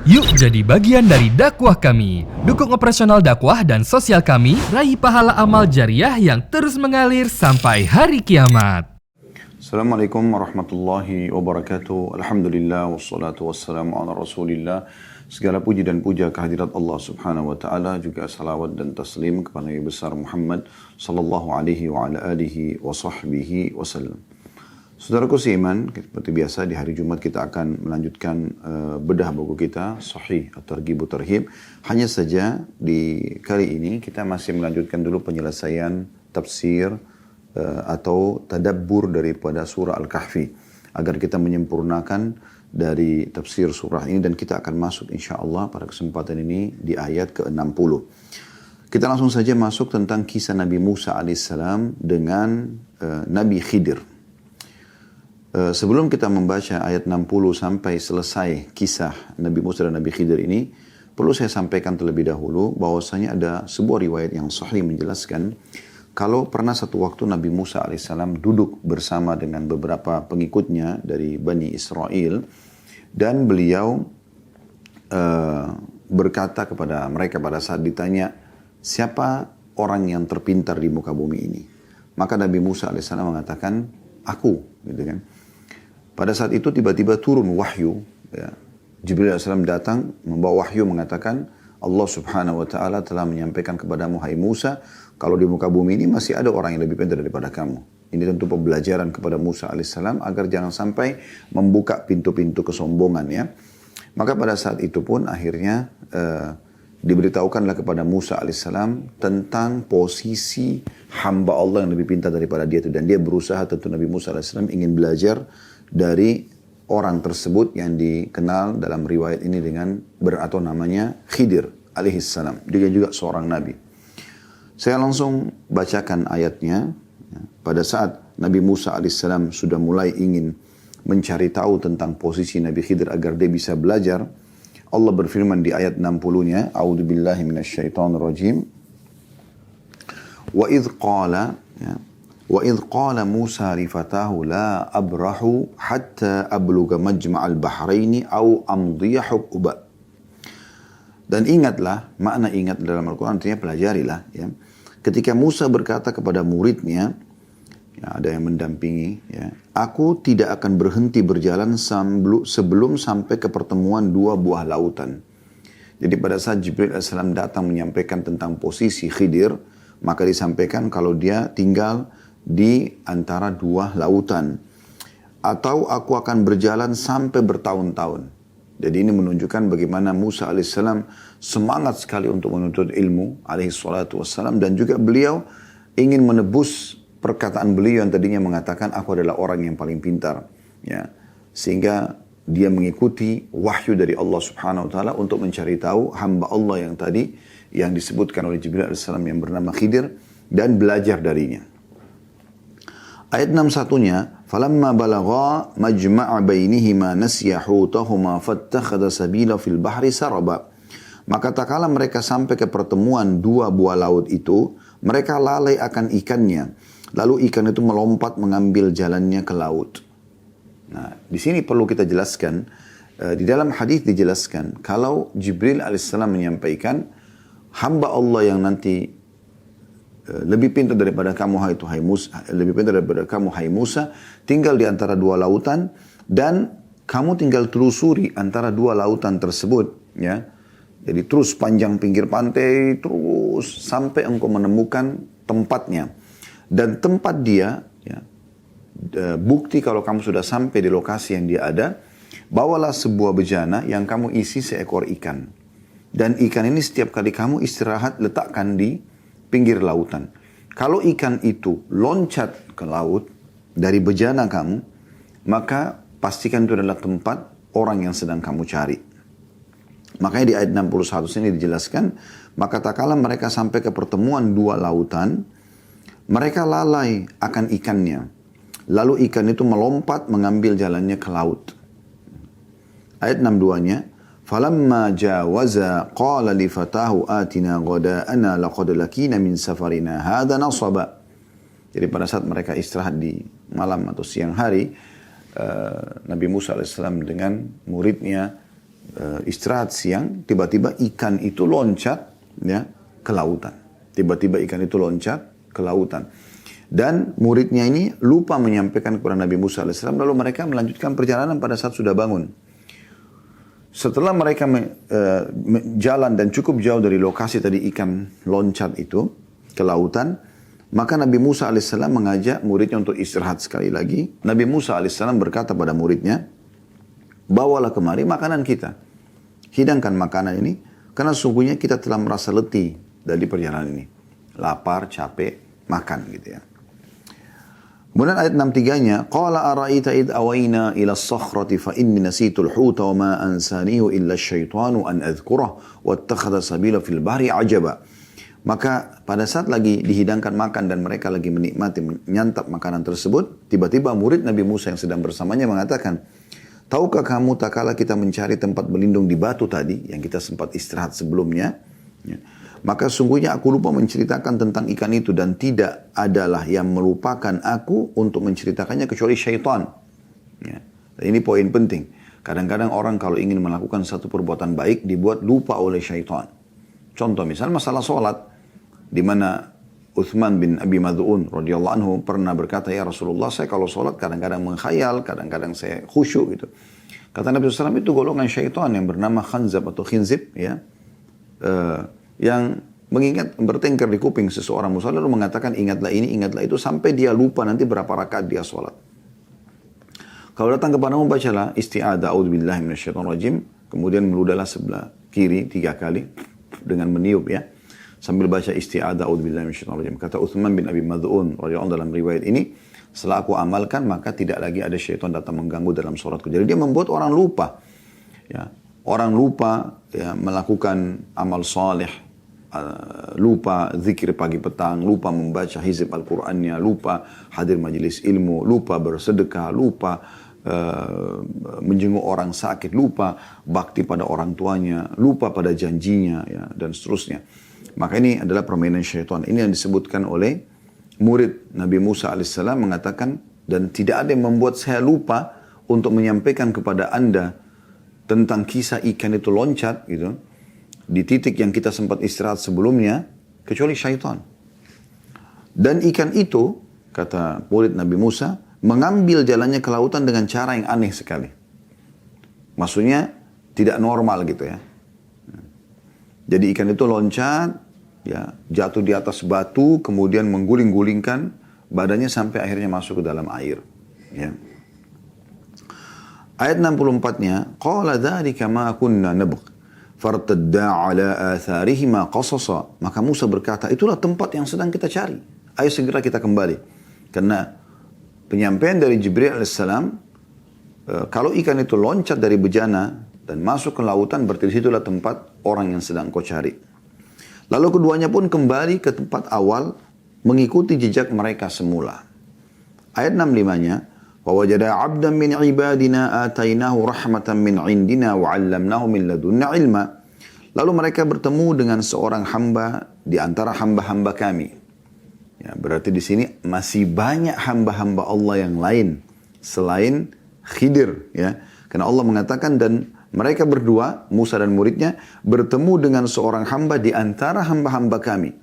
Yuk jadi bagian dari dakwah kami. Dukung operasional dakwah dan sosial kami, raih pahala amal jariah yang terus mengalir sampai hari kiamat. Assalamualaikum warahmatullahi wabarakatuh. Alhamdulillah wassalatu wassalamu ala rasulillah. Segala puji dan puja kehadirat Allah subhanahu wa ta'ala, juga salawat dan taslim kepada Nabi besar Muhammad sallallahu alaihi wa ala alihi wa sahbihi wasallam. Saudaraku seiman, seperti biasa di hari Jumat kita akan melanjutkan bedah buku kita Sahih At-Targhib Tarhib. Hanya saja di kali ini kita masih melanjutkan dulu penyelesaian tafsir atau tadabbur daripada surah Al-Kahfi, agar kita menyempurnakan dari tafsir surah ini, dan kita akan masuk insyaAllah pada kesempatan ini di ayat ke-60. Kita langsung saja masuk tentang kisah Nabi Musa alaihissalam dengan Nabi Khidir. Sebelum kita membaca ayat 60 sampai selesai kisah Nabi Musa dan Nabi Khidir ini, perlu saya sampaikan terlebih dahulu bahwasanya ada sebuah riwayat yang sahih menjelaskan kalau pernah satu waktu Nabi Musa alaihissalam duduk bersama dengan beberapa pengikutnya dari Bani Israel, dan beliau berkata kepada mereka pada saat ditanya, siapa orang yang terpintar di muka bumi ini? Maka Nabi Musa alaihissalam mengatakan, aku, gitu kan. Pada saat itu tiba-tiba turun wahyu, ya. Jibril AS datang membawa wahyu mengatakan, Allah subhanahu wa ta'ala telah menyampaikan kepadamu, hai Musa, kalau di muka bumi ini masih ada orang yang lebih pintar daripada kamu. Ini tentu pembelajaran kepada Musa AS agar jangan sampai membuka pintu-pintu kesombongan, ya. Maka pada saat itu pun akhirnya diberitahukanlah kepada Musa AS tentang posisi hamba Allah yang lebih pintar daripada dia itu. Dan dia berusaha, tentu Nabi Musa AS ingin belajar dari orang tersebut yang dikenal dalam riwayat ini dengan atau namanya Khidir alaihissalam. Dia juga seorang nabi. Saya langsung bacakan ayatnya. Pada saat Nabi Musa alaihissalam sudah mulai ingin mencari tahu tentang posisi Nabi Khidir agar dia bisa belajar, Allah berfirman di ayat 60-nya, A'udzubillahi minasyaitonirrajim. Wa idh qala, ya, وَإِذْ قَالَ مُوسَى لِفَتَاهُ لَا أَبْرَحُ حَتَّى أَبْلُغَ مَجْمَعَ الْبَحْرَيْنِ أَوْ أَمْضِيَ حُقُبًا. Dan ingatlah, makna ingat dalam Al-Quran artinya pelajarilah, ya. Ketika Musa berkata kepada muridnya, ya, ada yang mendampingi, ya, aku tidak akan berhenti berjalan sebelum sampai ke pertemuan dua buah lautan. Jadi pada saat Jibril AS datang menyampaikan tentang posisi Khidir, maka disampaikan kalau dia tinggal di antara dua lautan. Atau aku akan berjalan sampai bertahun-tahun. Jadi ini menunjukkan bagaimana Musa alaihissalam semangat sekali untuk menuntut ilmu alaihissalatu wassalam. Dan juga beliau ingin menebus perkataan beliau yang tadinya mengatakan aku adalah orang yang paling pintar, ya. Sehingga dia mengikuti wahyu dari Allah subhanahu wa ta'ala untuk mencari tahu hamba Allah yang tadi yang disebutkan oleh Jibril alaihissalam yang bernama Khidir, dan belajar darinya. Ayat 61-nya, falamma balagha majma'a bainihima nasiya hutahuma fattakhadha sabila fil bahri saraba. Maka tak kala mereka sampai ke pertemuan dua buah laut itu, mereka lalai akan ikannya, lalu ikan itu melompat mengambil jalannya ke laut. Nah, di sini perlu kita jelaskan, di dalam hadis dijelaskan kalau Jibril alaihissalam menyampaikan hamba Allah yang nanti lebih pintar daripada kamu hai Musa, lebih pintar daripada kamu hai Musa, tinggal di antara dua lautan, dan kamu tinggal telusuri antara dua lautan tersebut, ya. Jadi terus panjang pinggir pantai terus sampai engkau menemukan tempatnya, dan tempat dia, ya, bukti kalau kamu sudah sampai di lokasi yang dia ada, bawalah sebuah bejana yang kamu isi seekor ikan. Dan ikan ini setiap kali kamu istirahat letakkan di pinggir lautan. Kalau ikan itu loncat ke laut dari bejana kamu, maka pastikan itu adalah tempat orang yang sedang kamu cari. Makanya di ayat 61 sini dijelaskan, maka tak kala mereka sampai ke pertemuan dua lautan, mereka lalai akan ikannya. Lalu ikan itu melompat mengambil jalannya ke laut. Ayat 62-nya, falamma jawaza qala li fatahu atina ghada'ana laqad lakina min safarina hadha nasaba. Jadi pada saat mereka istirahat di malam atau siang hari, Nabi Musa AS dengan muridnya istirahat siang, tiba-tiba ikan itu loncat ya ke lautan. Tiba-tiba ikan itu loncat ke lautan. Dan muridnya ini lupa menyampaikan kepada Nabi Musa AS, lalu mereka melanjutkan perjalanan pada saat sudah bangun. Setelah mereka jalan dan cukup jauh dari lokasi tadi ikan loncat itu ke lautan, maka Nabi Musa AS mengajak muridnya untuk istirahat sekali lagi. Nabi Musa AS berkata pada muridnya, bawalah kemari makanan kita. Hidangkan makanan ini, karena sungguhnya kita telah merasa letih dari perjalanan ini. Lapar, capek, makan gitu ya. Kemudian ayat 63-nya, qala araita id awayna ila as-sakhrati fa inni nasitu al-huta wa ma ansanihu illa asy-syaitanu an adhkurah wattakhadha sabila fil bahri ajaba. Maka pada saat lagi dihidangkan makan dan mereka lagi menikmati menyantap makanan tersebut, tiba-tiba murid Nabi Musa yang sedang bersamanya mengatakan, tahukah kamu tak kala kita mencari tempat berlindung di batu tadi yang kita sempat istirahat sebelumnya, ya, maka sungguhnya aku lupa menceritakan tentang ikan itu dan tidak adalah yang melupakan aku untuk menceritakannya kecuali syaitan. Ya. Dan ini poin penting. Kadang-kadang orang kalau ingin melakukan satu perbuatan baik dibuat lupa oleh syaitan. Contoh misal masalah sholat, di mana Uthman bin Abi Mad'un radhiyallahu anhu pernah berkata, ya Rasulullah, saya kalau sholat kadang-kadang menghayal, kadang-kadang saya khusyuk gitu. Kata Nabi SAW, itu golongan syaitan yang bernama khanzab atau khinzib, ya, yang mengingat bertengkar di kuping seseorang musalla lalu mengatakan ingatlah ini, ingatlah itu sampai dia lupa nanti berapa rakaat dia sholat. Kalau datang kepadamu bacalah isti'adzah a'udzubillahi minasyaitonirrajim, kemudian meludahlah sebelah kiri 3 kali dengan meniup ya. Sambil baca isti'adzah a'udzubillahi minasyaitonirrajim. Kata Uthman bin Abi Mad'un radhiyallahu anhu dalam riwayat ini, setelah aku amalkan maka tidak lagi ada syaitan datang mengganggu dalam sholatku. Jadi dia membuat orang lupa. Ya, orang lupa ya, melakukan amal saleh. Lupa zikir pagi petang, lupa membaca hizib Al-Qur'annya, lupa hadir majelis ilmu, lupa bersedekah, lupa menjenguk orang sakit, lupa bakti pada orang tuanya, lupa pada janjinya ya, dan seterusnya. Maka ini adalah permainan syaitan. Ini yang disebutkan oleh murid Nabi Musa alaihissalam mengatakan, dan tidak ada yang membuat saya lupa untuk menyampaikan kepada anda tentang kisah ikan itu loncat gitu di titik yang kita sempat istirahat sebelumnya, kecuali syaitan. Dan ikan itu, kata murid Nabi Musa, mengambil jalannya ke lautan dengan cara yang aneh sekali. Maksudnya tidak normal gitu ya. Jadi ikan itu loncat, ya, jatuh di atas batu, kemudian mengguling-gulingkan badannya sampai akhirnya masuk ke dalam air. Ya. Ayat 64-nya, qala dzalika ma kunna nabghi fartadda ala atharihima qasasa. Maka Musa berkata, itulah tempat yang sedang kita cari. Ayo segera kita kembali. Karena penyampaian dari Jibril alaihissalam, kalau ikan itu loncat dari bejana dan masuk ke lautan, berarti situlah tempat orang yang sedang kau cari. Lalu keduanya pun kembali ke tempat awal, mengikuti jejak mereka semula. Ayat 65-nya, وَوَجَدَ عَبْدًا مِنْ عِبَادِنَا آتَيْنَاهُ رَحْمَةً مِنْ عِنْدِنَا وَعَلَّمْنَاهُ مِنْ لَدُنَّا عِلْمًا. Lalu mereka bertemu dengan seorang hamba di antara hamba-hamba kami. Ya, berarti di sini masih banyak hamba-hamba Allah yang lain selain Khidir. Ya. Karena Allah mengatakan, dan mereka berdua, Musa dan muridnya, bertemu dengan seorang hamba di antara hamba-hamba kami.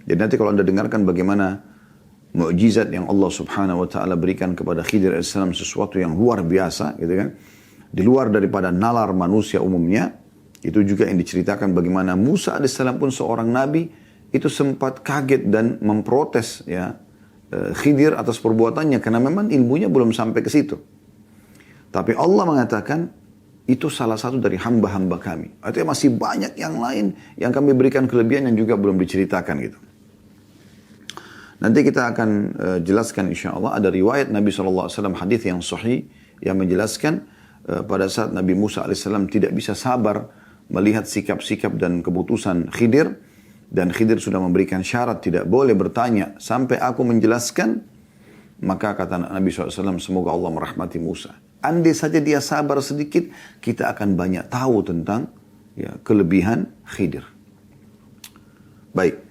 Jadi nanti kalau anda dengarkan bagaimana mukjizat yang Allah subhanahu wa ta'ala berikan kepada Khidir AS, sesuatu yang luar biasa gitu kan, di luar daripada nalar manusia umumnya. Itu juga yang diceritakan bagaimana Musa AS pun seorang nabi itu sempat kaget dan memprotes ya Khidir atas perbuatannya, karena memang ilmunya belum sampai ke situ. Tapi Allah mengatakan itu salah satu dari hamba-hamba kami. Artinya masih banyak yang lain yang kami berikan kelebihan yang juga belum diceritakan gitu. Nanti kita akan jelaskan insya Allah. Ada riwayat Nabi SAW, hadis yang sahih yang menjelaskan pada saat Nabi Musa AS tidak bisa sabar melihat sikap-sikap dan keputusan Khidir. Dan Khidir sudah memberikan syarat tidak boleh bertanya sampai aku menjelaskan. Maka kata Nabi SAW, semoga Allah merahmati Musa. Andai saja dia sabar sedikit, kita akan banyak tahu tentang ya, kelebihan Khidir. Baik.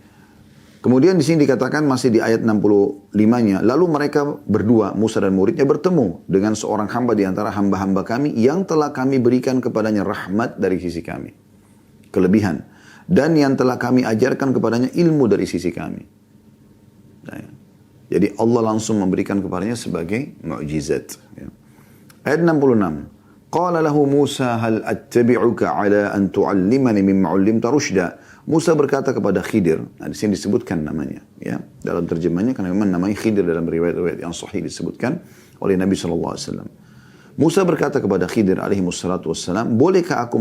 Kemudian di sini dikatakan masih di ayat 65-nya, lalu mereka berdua, Musa dan muridnya bertemu dengan seorang hamba di antara hamba-hamba kami yang telah kami berikan kepadanya rahmat dari sisi kami. Kelebihan. Dan yang telah kami ajarkan kepadanya ilmu dari sisi kami. Nah, jadi Allah langsung memberikan kepadanya sebagai mukjizat. Ya. Ayat 66. Qala lahu Musa hal attabi'uka ala an tu'allimani mimma 'ullimta rusyda. Musa berkata kepada Khidir, nah di sini disebutkan namanya, ya dalam terjemahnya karena memang namanya Khidir dalam riwayat-riwayat yang sahih disebutkan oleh Nabi SAW. Musa berkata kepada Khidir alaihi wassalatu wassalam, bolehkah aku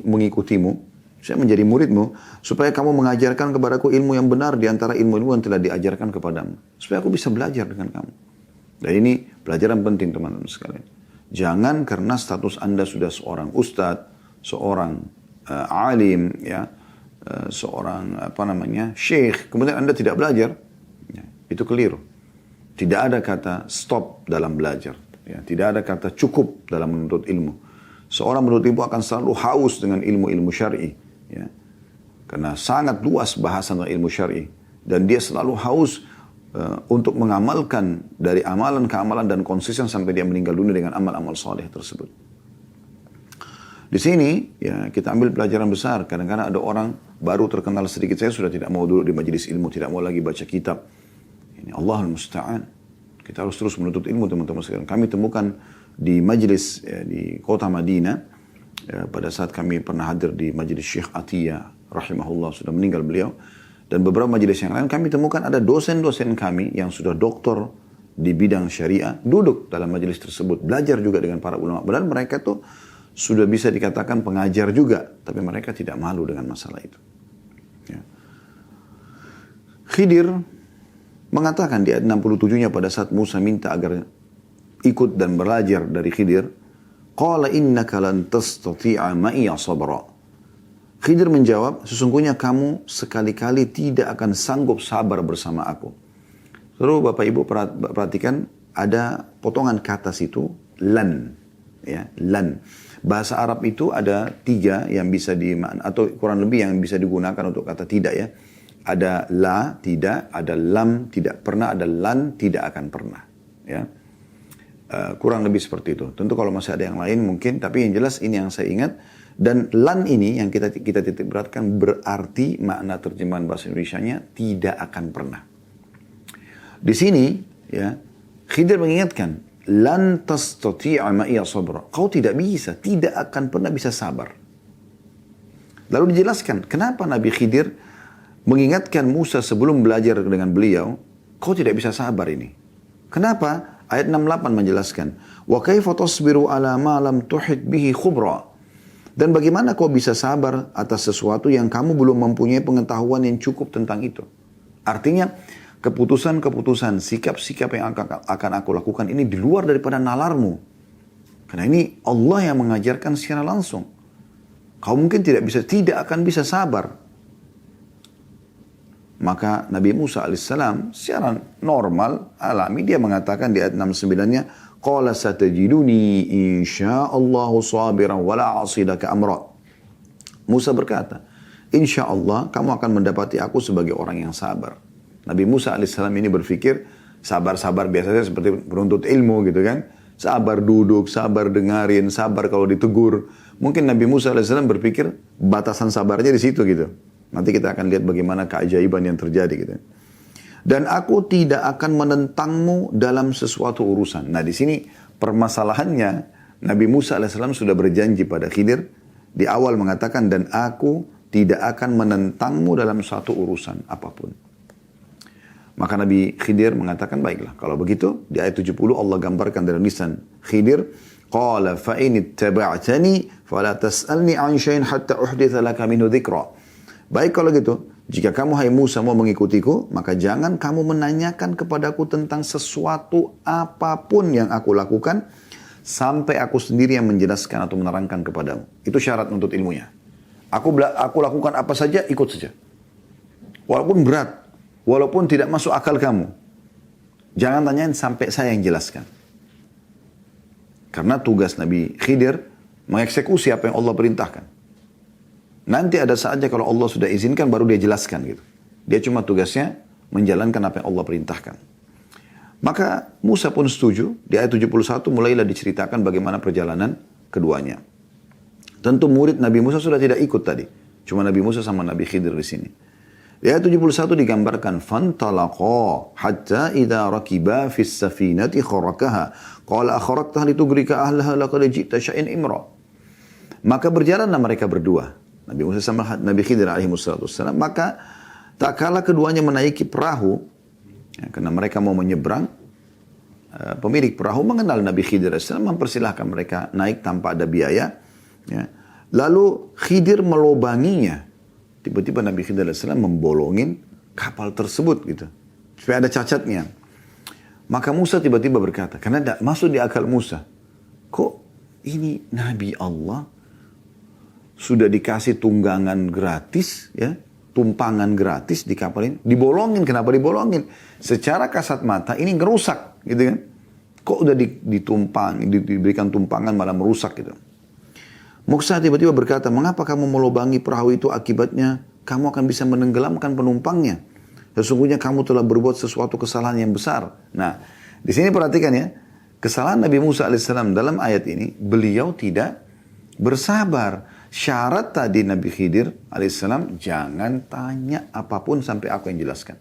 mengikutimu, saya menjadi muridmu, supaya kamu mengajarkan kepadaku ilmu yang benar di antara ilmu-ilmu yang telah diajarkan kepadamu, supaya aku bisa belajar dengan kamu. Dan ini pelajaran penting teman-teman sekalian. Jangan karena status Anda sudah seorang ustadz, seorang alim, ya, seorang syekh, kemudian Anda tidak belajar, ya, itu keliru. Tidak ada kata stop dalam belajar, ya, tidak ada kata cukup dalam menuntut ilmu. Seorang menuntut ilmu akan selalu haus dengan ilmu-ilmu syar'i, ya, karena sangat luas bahasan ilmu syar'i, dan dia selalu haus untuk mengamalkan dari amalan ke amalan dan konsisten sampai dia meninggal dunia dengan amal-amal saleh tersebut. Di sini ya kita ambil pelajaran besar. Kadang-kadang ada orang baru terkenal sedikit, saya sudah tidak mau duduk di majelis ilmu, tidak mau lagi baca kitab. Ini Allahul Musta'an. Kita harus terus menuntut ilmu teman-teman sekalian. Kami temukan di majelis ya, di kota Madinah ya, pada saat kami pernah hadir di majelis Syekh Atiyah rahimahullah, sudah meninggal beliau. Dan beberapa majelis yang lain kami temukan ada dosen-dosen kami yang sudah doktor di bidang syariah duduk dalam majelis tersebut, belajar juga dengan para ulama. Padahal mereka tuh sudah bisa dikatakan pengajar juga, tapi mereka tidak malu dengan masalah itu. Ya. Khidir mengatakan di ayat 67-nya pada saat Musa minta agar ikut dan belajar dari Khidir, qala innaka lan tastati'a ma'iya sabra. Khidir menjawab, sesungguhnya kamu sekali-kali tidak akan sanggup sabar bersama aku. Lalu Bapak Ibu perhatikan ada potongan kata situ, lan. Ya, lan. Bahasa Arab itu ada 3 yang bisa atau kurang lebih yang bisa digunakan untuk kata tidak ya. Ada la, tidak, ada lam, tidak pernah, ada lan, tidak akan pernah. Ya. Kurang lebih seperti itu. Tentu kalau masih ada yang lain mungkin, tapi yang jelas ini yang saya ingat. Dan lan ini yang kita titik beratkan berarti makna terjemahan bahasa Indonesianya tidak akan pernah. Di sini ya Khidir mengingatkan lan tastati'a ma'iya sabra. Kau tidak akan pernah bisa sabar. Lalu dijelaskan kenapa Nabi Khidir mengingatkan Musa sebelum belajar dengan beliau, kau tidak bisa sabar ini. Kenapa? Ayat 68 menjelaskan, wa kaifa tasbiru ala ma lam tuhit bihi khubra. Dan bagaimana kau bisa sabar atas sesuatu yang kamu belum mempunyai pengetahuan yang cukup tentang itu. Artinya, keputusan-keputusan, sikap-sikap yang akan aku lakukan ini di luar daripada nalarmu. Karena ini Allah yang mengajarkan secara langsung. Kau mungkin tidak akan bisa sabar. Maka Nabi Musa alaihissalam secara normal, alami, dia mengatakan di ayat 69-nya, qala satajiduni insyaallahu sabiran wala asilaka amra. Musa berkata, insyaallah kamu akan mendapati aku sebagai orang yang sabar. Nabi Musa alaihissalam ini berpikir sabar-sabar biasanya seperti penuntut ilmu gitu kan. Sabar duduk, sabar dengarin, sabar kalau ditegur. Mungkin Nabi Musa alaihissalam berpikir batasan sabarnya di situ gitu. Nanti kita akan lihat bagaimana keajaiban yang terjadi gitu. Dan aku tidak akan menentangmu dalam sesuatu urusan. Nah di sini permasalahannya Nabi Musa alaihissalam sudah berjanji pada Khidir di awal mengatakan dan aku tidak akan menentangmu dalam suatu urusan apapun. Maka Nabi Khidir mengatakan baiklah kalau begitu di ayat 70 Allah gambarkan dalam lisan Khidir, qala fa in ittaba'tani fala tas'alni 'an syai'in hatta uhditsa laka minhu dzikra. Baik kalau gitu, jika kamu hai Musa mau mengikutiku, maka jangan kamu menanyakan kepadaku tentang sesuatu apapun yang aku lakukan, sampai aku sendiri yang menjelaskan atau menerangkan kepadamu. Itu syarat untuk ilmunya. Aku lakukan apa saja, ikut saja. Walaupun berat, walaupun tidak masuk akal kamu. Jangan tanyain sampai saya yang jelaskan. Karena tugas Nabi Khidir mengeksekusi apa yang Allah perintahkan. Nanti ada saatnya kalau Allah sudah izinkan baru dia jelaskan gitu. Dia cuma tugasnya menjalankan apa yang Allah perintahkan. Maka Musa pun setuju. Di ayat 71 mulailah diceritakan bagaimana perjalanan keduanya. Tentu murid Nabi Musa sudah tidak ikut tadi. Cuma Nabi Musa sama Nabi Khidir di sini. Di ayat 71 digambarkan fantalaqa hatta idza rakiba fis safinati kharakaha qala akharaktaha litugrika ahlaha laqad ji'ta syai'an imra. Maka berjalanlah mereka berdua, Nabi Musa sama Nabi Khidir alaihi wassalam. Maka tak kala keduanya menaiki perahu, ya, karena mereka mau menyeberang, pemilik perahu mengenal Nabi Khidir alaihi wassalam, mempersilahkan mereka naik tanpa ada biaya. Ya. Lalu Khidir melobanginya. Tiba-tiba Nabi Khidir alaihi wassalam membolongin kapal tersebut gitu, supaya ada cacatnya. Maka Musa tiba-tiba berkata, karena tidak masuk di akal Musa, kok ini Nabi Allah sudah dikasih tunggangan gratis, ya, tumpangan gratis di kapal ini, dibolongin. Kenapa dibolongin? Secara kasat mata ini ngerusak, gitu kan? Kok udah diberikan tumpangan malah merusak gitu. Musa tiba-tiba berkata, mengapa kamu melubangi perahu itu? Akibatnya kamu akan bisa menenggelamkan penumpangnya. Sesungguhnya kamu telah berbuat sesuatu kesalahan yang besar. Nah, di sini perhatikan ya, kesalahan Nabi Musa alaihissalam dalam ayat ini, beliau tidak bersabar. Syarat tadi Nabi Khidir alaihissalam, jangan tanya apapun sampai aku yang jelaskan.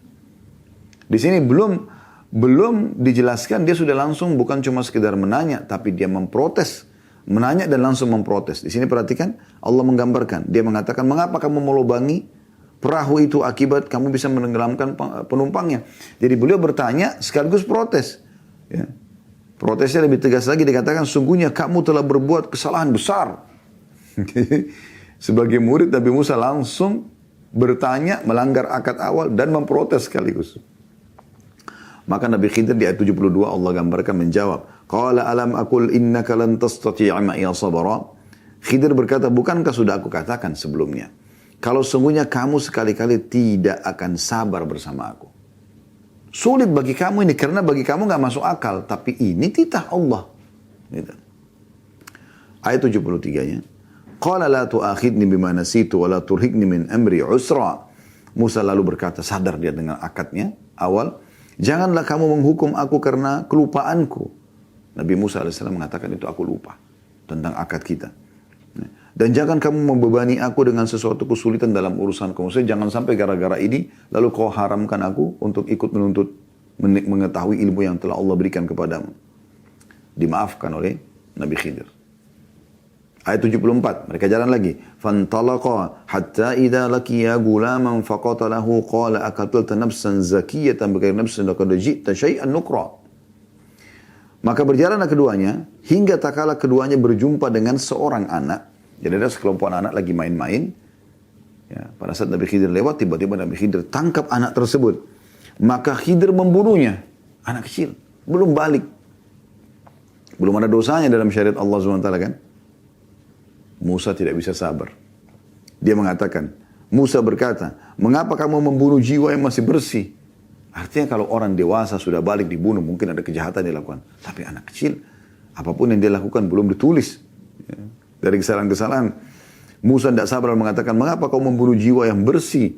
Di sini belum dijelaskan, dia sudah langsung bukan cuma sekedar menanya, tapi dia memprotes. Menanya dan langsung memprotes. Di sini perhatikan, Allah menggambarkan. Dia mengatakan, mengapa kamu melubangi perahu itu akibat kamu bisa menenggelamkan penumpangnya. Jadi beliau bertanya sekaligus protes. Ya. Protesnya lebih tegas lagi, dikatakan, sungguhnya kamu telah berbuat kesalahan besar. Sebagai murid Nabi Musa langsung bertanya, melanggar akad awal dan memprotes sekaligus. Maka Nabi Khidir di ayat 72 Allah gambarkan menjawab, qala alam aqul innaka lan tastati'a ma'iya sabra. Khidir berkata, bukankah sudah aku katakan sebelumnya, kalau sungguhnya kamu sekali-kali tidak akan sabar bersama aku. Sulit bagi kamu ini, karena bagi kamu nggak masuk akal, tapi ini titah Allah. Gitu. Ayat 73-nya, qala la tu'akhidni bima nasitu wa la turhiqni min amri usra. Musa lalu berkata, sadar dia dengan akadnya awal, janganlah kamu menghukum aku karena kelupaanku. Nabi Musa AS mengatakan itu, aku lupa tentang akad kita. Dan jangan kamu membebani aku dengan sesuatu kesulitan dalam urusanku. Maksudnya jangan sampai gara-gara ini lalu kau haramkan aku untuk ikut menuntut mengetahui ilmu yang telah Allah berikan kepadamu. Dimaafkan oleh Nabi Khidir. Ayat 74, mereka jalan lagi. Fantalaqa hatta idza laqiya gulaman faqatalahu qala aqatalta nafsan zakiyatan bighairi nafsin laqad ji'ta syai'an nukra. Maka berjalanlah keduanya hingga tak kala keduanya berjumpa dengan seorang anak. Jadi ada sekelompok anak lagi main-main. Ya, pada saat Nabi Khidir lewat, tiba-tiba Nabi Khidir tangkap anak tersebut. Maka Khidir membunuhnya. Anak kecil, belum balik. Belum ada dosanya dalam syariat Allah SWT kan. Musa tidak bisa sabar. Dia mengatakan, Musa berkata, mengapa kamu membunuh jiwa yang masih bersih? Artinya kalau orang dewasa sudah balik dibunuh, mungkin ada kejahatan dilakukan. Tapi anak kecil, apapun yang dia lakukan belum ditulis. Ya. Dari kesalahan-kesalahan, Musa tidak sabar mengatakan, mengapa kau membunuh jiwa yang bersih?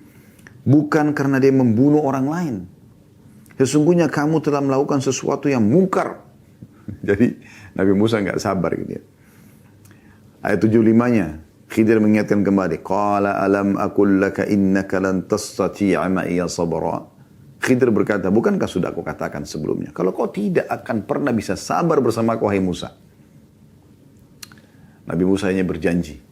Bukan karena dia membunuh orang lain. Sesungguhnya kamu telah melakukan sesuatu yang mungkar. Jadi Nabi Musa nggak sabar gitu ya. Ayat 75-nya, Khidir mengingatkan kembali, qala alam aqul laka innaka lan tastati'a ma'iya sabra. Khidir berkata, bukankah sudah aku katakan sebelumnya, kalau kau tidak akan pernah bisa sabar bersama aku, wahai Musa. Nabi Musa hanya berjanji.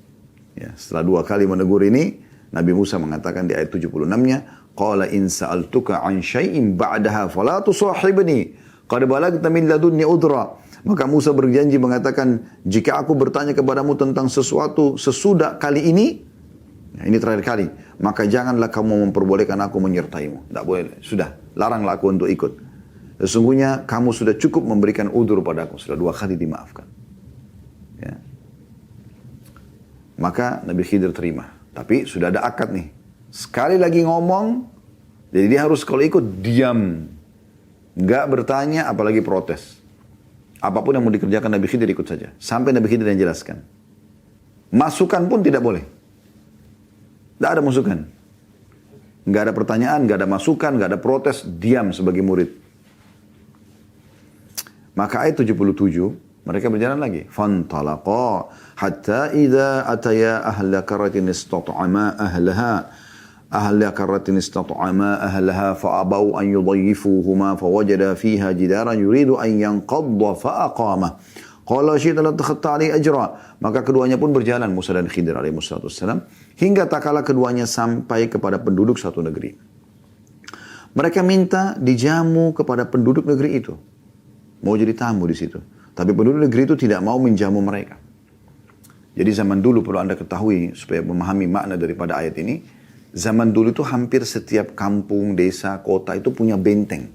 Ya, setelah 2 kali menegur ini, Nabi Musa mengatakan di ayat 76-nya, qala in sa'altuka an syai'in ba'daha fala tusahibni qad balagta min ladunni udra. Maka Musa berjanji mengatakan, jika aku bertanya kepadamu tentang sesuatu sesudah kali ini, nah ini terakhir kali, maka janganlah kamu memperbolehkan aku menyertaimu. Tidak boleh, sudah, laranglah aku untuk ikut. Sesungguhnya kamu sudah cukup memberikan udzur padaku, sudah 2 kali dimaafkan. Ya. Maka Nabi Khidir terima. Tapi sudah ada akad nih. Sekali lagi ngomong, jadi dia harus kalau ikut diam. Nggak bertanya, apalagi protes. Apapun yang mau dikerjakan Nabi Khidir ikut saja. Sampai Nabi Khidir yang jelaskan. Masukan pun tidak boleh. Tidak ada masukan. Nggak ada pertanyaan, nggak ada masukan, nggak ada protes, diam sebagai murid. Maka ayat 77, mereka berjalan lagi. Fantalaqa hatta idza ataya ahla qaratin istat'ama ahlaha fa'abau an yudayyifuhuma fawajada fiha jidaran yuridu an yanqadda fa'aqamah. Qala syi'ta la takhatta 'alai ajra. Maka keduanya pun berjalan, Musa dan Khidir alaihi wassalam, hingga tak kala keduanya sampai kepada penduduk satu negeri. Mereka minta dijamu kepada penduduk negeri itu. Mau jadi tamu di situ. Tapi penduduk negeri itu tidak mau menjamu mereka. Jadi zaman dulu perlu Anda ketahui supaya memahami makna daripada ayat ini. Zaman dulu itu hampir setiap kampung, desa, kota itu punya benteng.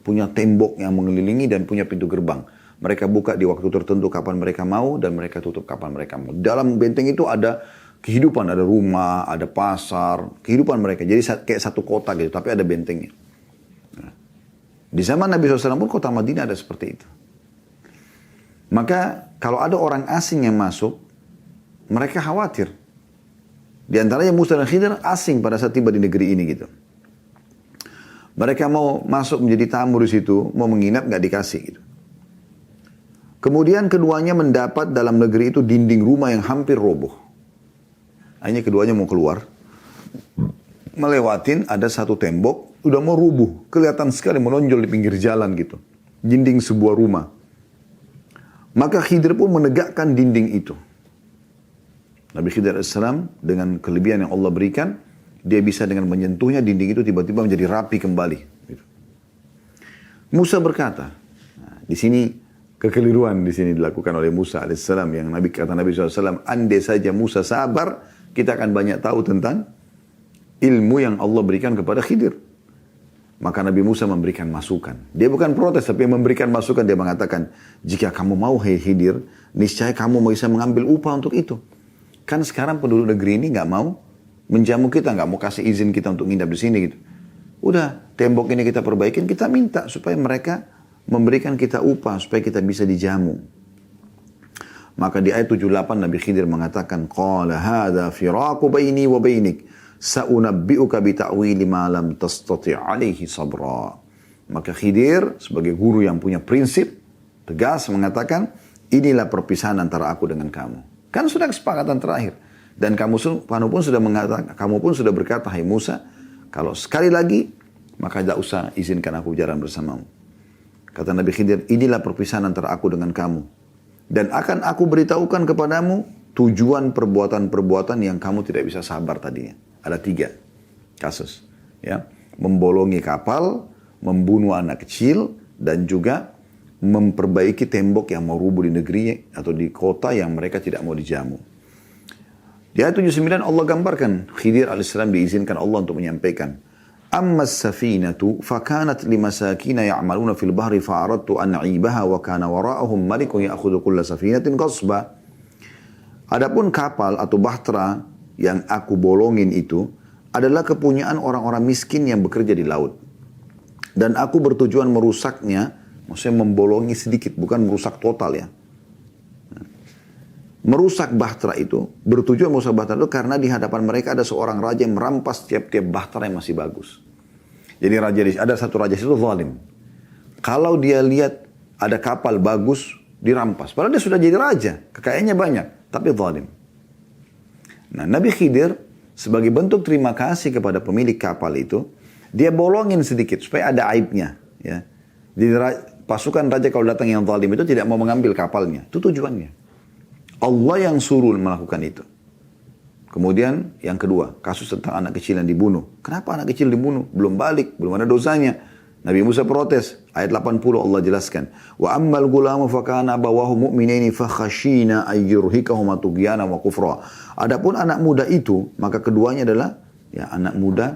Punya tembok yang mengelilingi dan punya pintu gerbang. Mereka buka di waktu tertentu kapan mereka mau dan mereka tutup kapan mereka mau. Dalam benteng itu ada kehidupan, ada rumah, ada pasar, kehidupan mereka. Jadi kayak satu kota gitu, tapi ada bentengnya. Di zaman Nabi SAW pun kota Madinah ada seperti itu. Maka kalau ada orang asing yang masuk, mereka khawatir. Di antaranya Musa dan Khidir asing pada saat tiba di negeri ini gitu. Mereka mau masuk menjadi tamu di situ, mau menginap nggak dikasih gitu. Kemudian keduanya mendapat dalam negeri itu dinding rumah yang hampir roboh. Akhirnya keduanya mau keluar. Melewatin ada satu tembok, udah mau rubuh. Kelihatan sekali menonjol di pinggir jalan gitu. Dinding sebuah rumah. Maka Khidir pun menegakkan dinding itu. Nabi Khidir AS dengan kelebihan yang Allah berikan, dia bisa dengan menyentuhnya dinding itu tiba-tiba menjadi rapi kembali. Gitu. Musa berkata, nah, di sini kekeliruan di sini dilakukan oleh Musa AS yang kata Nabi SAW, andai saja Musa sabar, kita akan banyak tahu tentang ilmu yang Allah berikan kepada Khidir. Maka Nabi Musa memberikan masukan. Dia bukan protes, tapi memberikan masukan. Dia mengatakan, jika kamu mau Khidir, niscaya kamu bisa mengambil upah untuk itu. Kan sekarang penduduk negeri ini nggak mau menjamu kita, nggak mau kasih izin kita untuk nginap di sini gitu. Udah, tembok ini kita perbaikin, kita minta supaya mereka memberikan kita upah, supaya kita bisa dijamu. Maka di ayat 78 Nabi Khidir mengatakan, qala hadza firaqu baini wa bainik. Sa'unabbi'uka bita'wili ma lam tastati' alaihi sabra. Maka Khidir sebagai guru yang punya prinsip tegas mengatakan, inilah perpisahan antara aku dengan kamu. Kan sudah kesepakatan terakhir. Dan kamu pun sudah mengatakan, kamu pun sudah berkata, hai Musa, kalau sekali lagi maka tidak usah izinkan aku jalan bersamamu. Kata Nabi Khidir, inilah perpisahan antara aku dengan kamu. Dan akan aku beritahukan kepadamu tujuan perbuatan-perbuatan yang kamu tidak bisa sabar tadinya. Ada 3 kasus. Ya. Membolongi kapal, membunuh anak kecil, dan juga memperbaiki tembok yang mau rubuh di negeri atau di kota yang mereka tidak mau dijamu. Di ayat 79 Allah gambarkan Khidir alaihissalam diizinkan Allah untuk menyampaikan. Amma as-safinatu fakanat limasakina ya'maluna fil bahri fa'aradtu an 'ibaha wa kana wara'ahum malikun ya'khudhu kulla safinatin ghasba. Adapun kapal atau bahtera yang aku bolongin itu adalah kepunyaan orang-orang miskin yang bekerja di laut. Dan aku bertujuan merusaknya, maksudnya membolongi sedikit, bukan merusak total ya. Merusak bahtera itu, bertujuan merusak bahtera itu karena di hadapan mereka ada seorang raja yang merampas tiap-tiap bahtera yang masih bagus. Jadi ada satu raja itu zalim. Kalau dia lihat ada kapal bagus, dirampas. Padahal dia sudah jadi raja, kekayaannya banyak, tapi zalim. Nah, Nabi Khidir sebagai bentuk terima kasih kepada pemilik kapal itu, dia bolongin sedikit supaya ada aibnya. Ya. Jadi pasukan raja kalau datang yang zalim itu tidak mau mengambil kapalnya. Itu tujuannya. Allah yang suruh melakukan itu. Kemudian yang kedua, kasus tentang anak kecil yang dibunuh. Kenapa anak kecil dibunuh? Belum balik, belum ada dosanya. Nabi Musa protes. Ayat 80 Allah jelaskan. Wa ammal gulamu fakana abawahu mu'minaini fakhashina ayyurhikahuma tughyana wa kufra. Adapun anak muda itu, maka keduanya adalah ya anak muda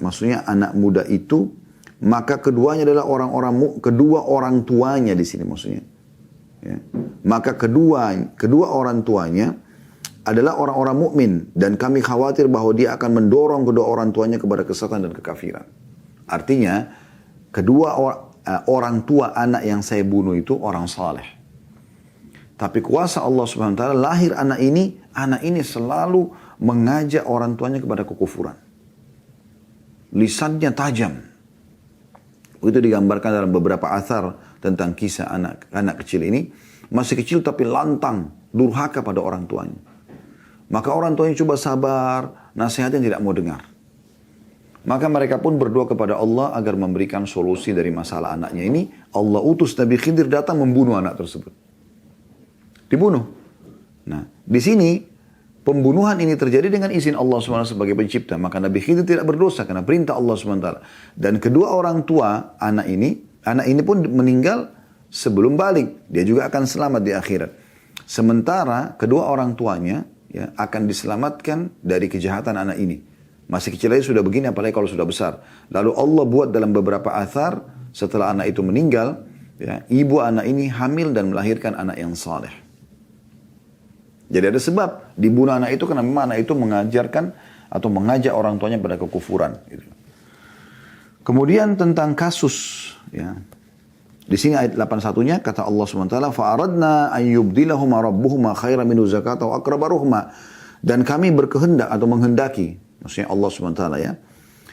maksudnya anak muda itu, maka keduanya adalah kedua orang tuanya di sini maksudnya. Ya. Maka kedua orang tuanya adalah orang-orang mukmin dan kami khawatir bahwa dia akan mendorong kedua orang tuanya kepada kesesatan dan kekafiran. Artinya, kedua orang tua anak yang saya bunuh itu orang saleh. Tapi kuasa Allah Subhanahu wa taala lahir anak ini selalu mengajak orang tuanya kepada kekufuran. lisannya tajam. Itu digambarkan dalam beberapa athar tentang kisah anak kecil ini. Masih kecil tapi lantang, durhaka pada orang tuanya. Maka orang tuanya coba sabar, nasihatnya tidak mau dengar. Maka mereka pun berdoa kepada Allah agar memberikan solusi dari masalah anaknya ini. Allah utus Nabi Khidir datang membunuh anak tersebut. Dibunuh. Nah, di sini pembunuhan ini terjadi dengan izin Allah SWT sebagai pencipta. Maka Nabi Khidir tidak berdosa karena perintah Allah SWT. Dan kedua orang tua anak ini pun meninggal sebelum balik. Dia juga akan selamat di akhirat. Sementara kedua orang tuanya ya, akan diselamatkan dari kejahatan anak ini. Masih kecil aja sudah begini, apalagi kalau sudah besar. Lalu Allah buat dalam beberapa athar, setelah anak itu meninggal, ya, ibu anak ini hamil dan melahirkan anak yang saleh. Jadi ada sebab dibunuh anak itu karena memang anak itu mengajarkan atau mengajak orang tuanya pada kekufuran. Gitu. Kemudian tentang kasus, ya. Di sini ayat 81-nya kata Allah SWT, فَأَرَدْنَا أَنْ يُبْدِلَهُمَا رَبُّهُمَا خَيْرًا مِنْهُ زَكَاةً وَأَقْرَبَ رُحْمًا. Dan kami berkehendak atau menghendaki, maksudnya Allah SWT ya,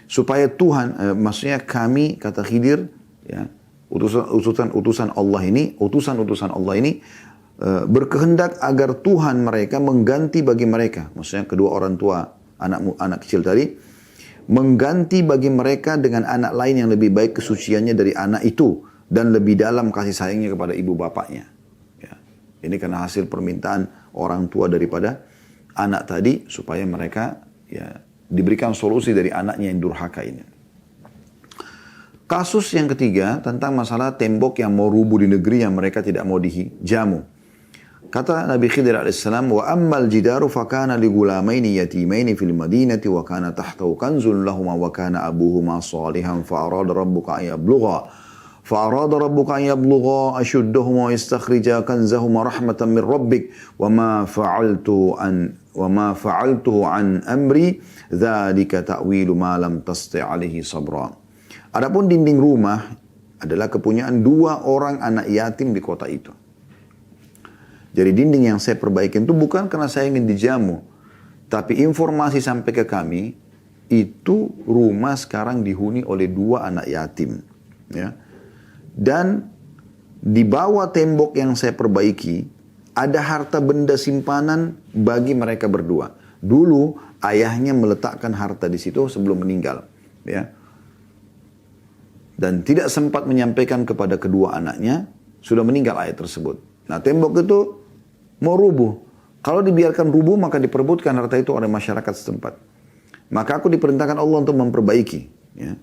supaya Tuhan, maksudnya kami, kata Khidir, ya, utusan Allah ini, utusan Allah ini, berkehendak agar Tuhan mereka mengganti bagi mereka, maksudnya kedua orang tua anak kecil tadi, mengganti bagi mereka dengan anak lain yang lebih baik kesuciannya dari anak itu, dan lebih dalam kasih sayangnya kepada ibu bapaknya. Ya. Ini karena hasil permintaan orang tua daripada anak tadi, supaya mereka ya diberikan solusi dari anaknya yang durhaka ini. Kasus yang ketiga tentang masalah tembok yang mau rubuh di negeri yang mereka tidak mau dijamu. Kata Nabi Khidir alaihissalam, wa ammal jidaru fakana li gulamaini yatimaini fil madinati wa kana tahtahu kanzun lahuma wa kana abuhuma salihan fa arada rabbuka an yablugha ashuddahuma wa yastakhrija kanzahuma rahmatan min rabbik wa ma fa'altuhu an amri dzalika ta'wilu ma lam tasti' alaihi sabra. Adapun dinding rumah adalah kepunyaan dua orang anak yatim di kota itu. Jadi dinding yang saya perbaikin itu bukan karena saya ingin dijamu, tapi informasi sampai ke kami itu rumah sekarang dihuni oleh dua anak yatim, ya. Dan di bawah tembok yang saya perbaiki ada harta benda simpanan bagi mereka berdua. Dulu ayahnya meletakkan harta di situ sebelum meninggal, ya. Dan tidak sempat menyampaikan kepada kedua anaknya, sudah meninggal ayah tersebut. Nah, tembok itu mau rubuh. Kalau dibiarkan rubuh maka diperebutkan harta itu oleh masyarakat setempat. Maka aku diperintahkan Allah untuk memperbaiki, ya.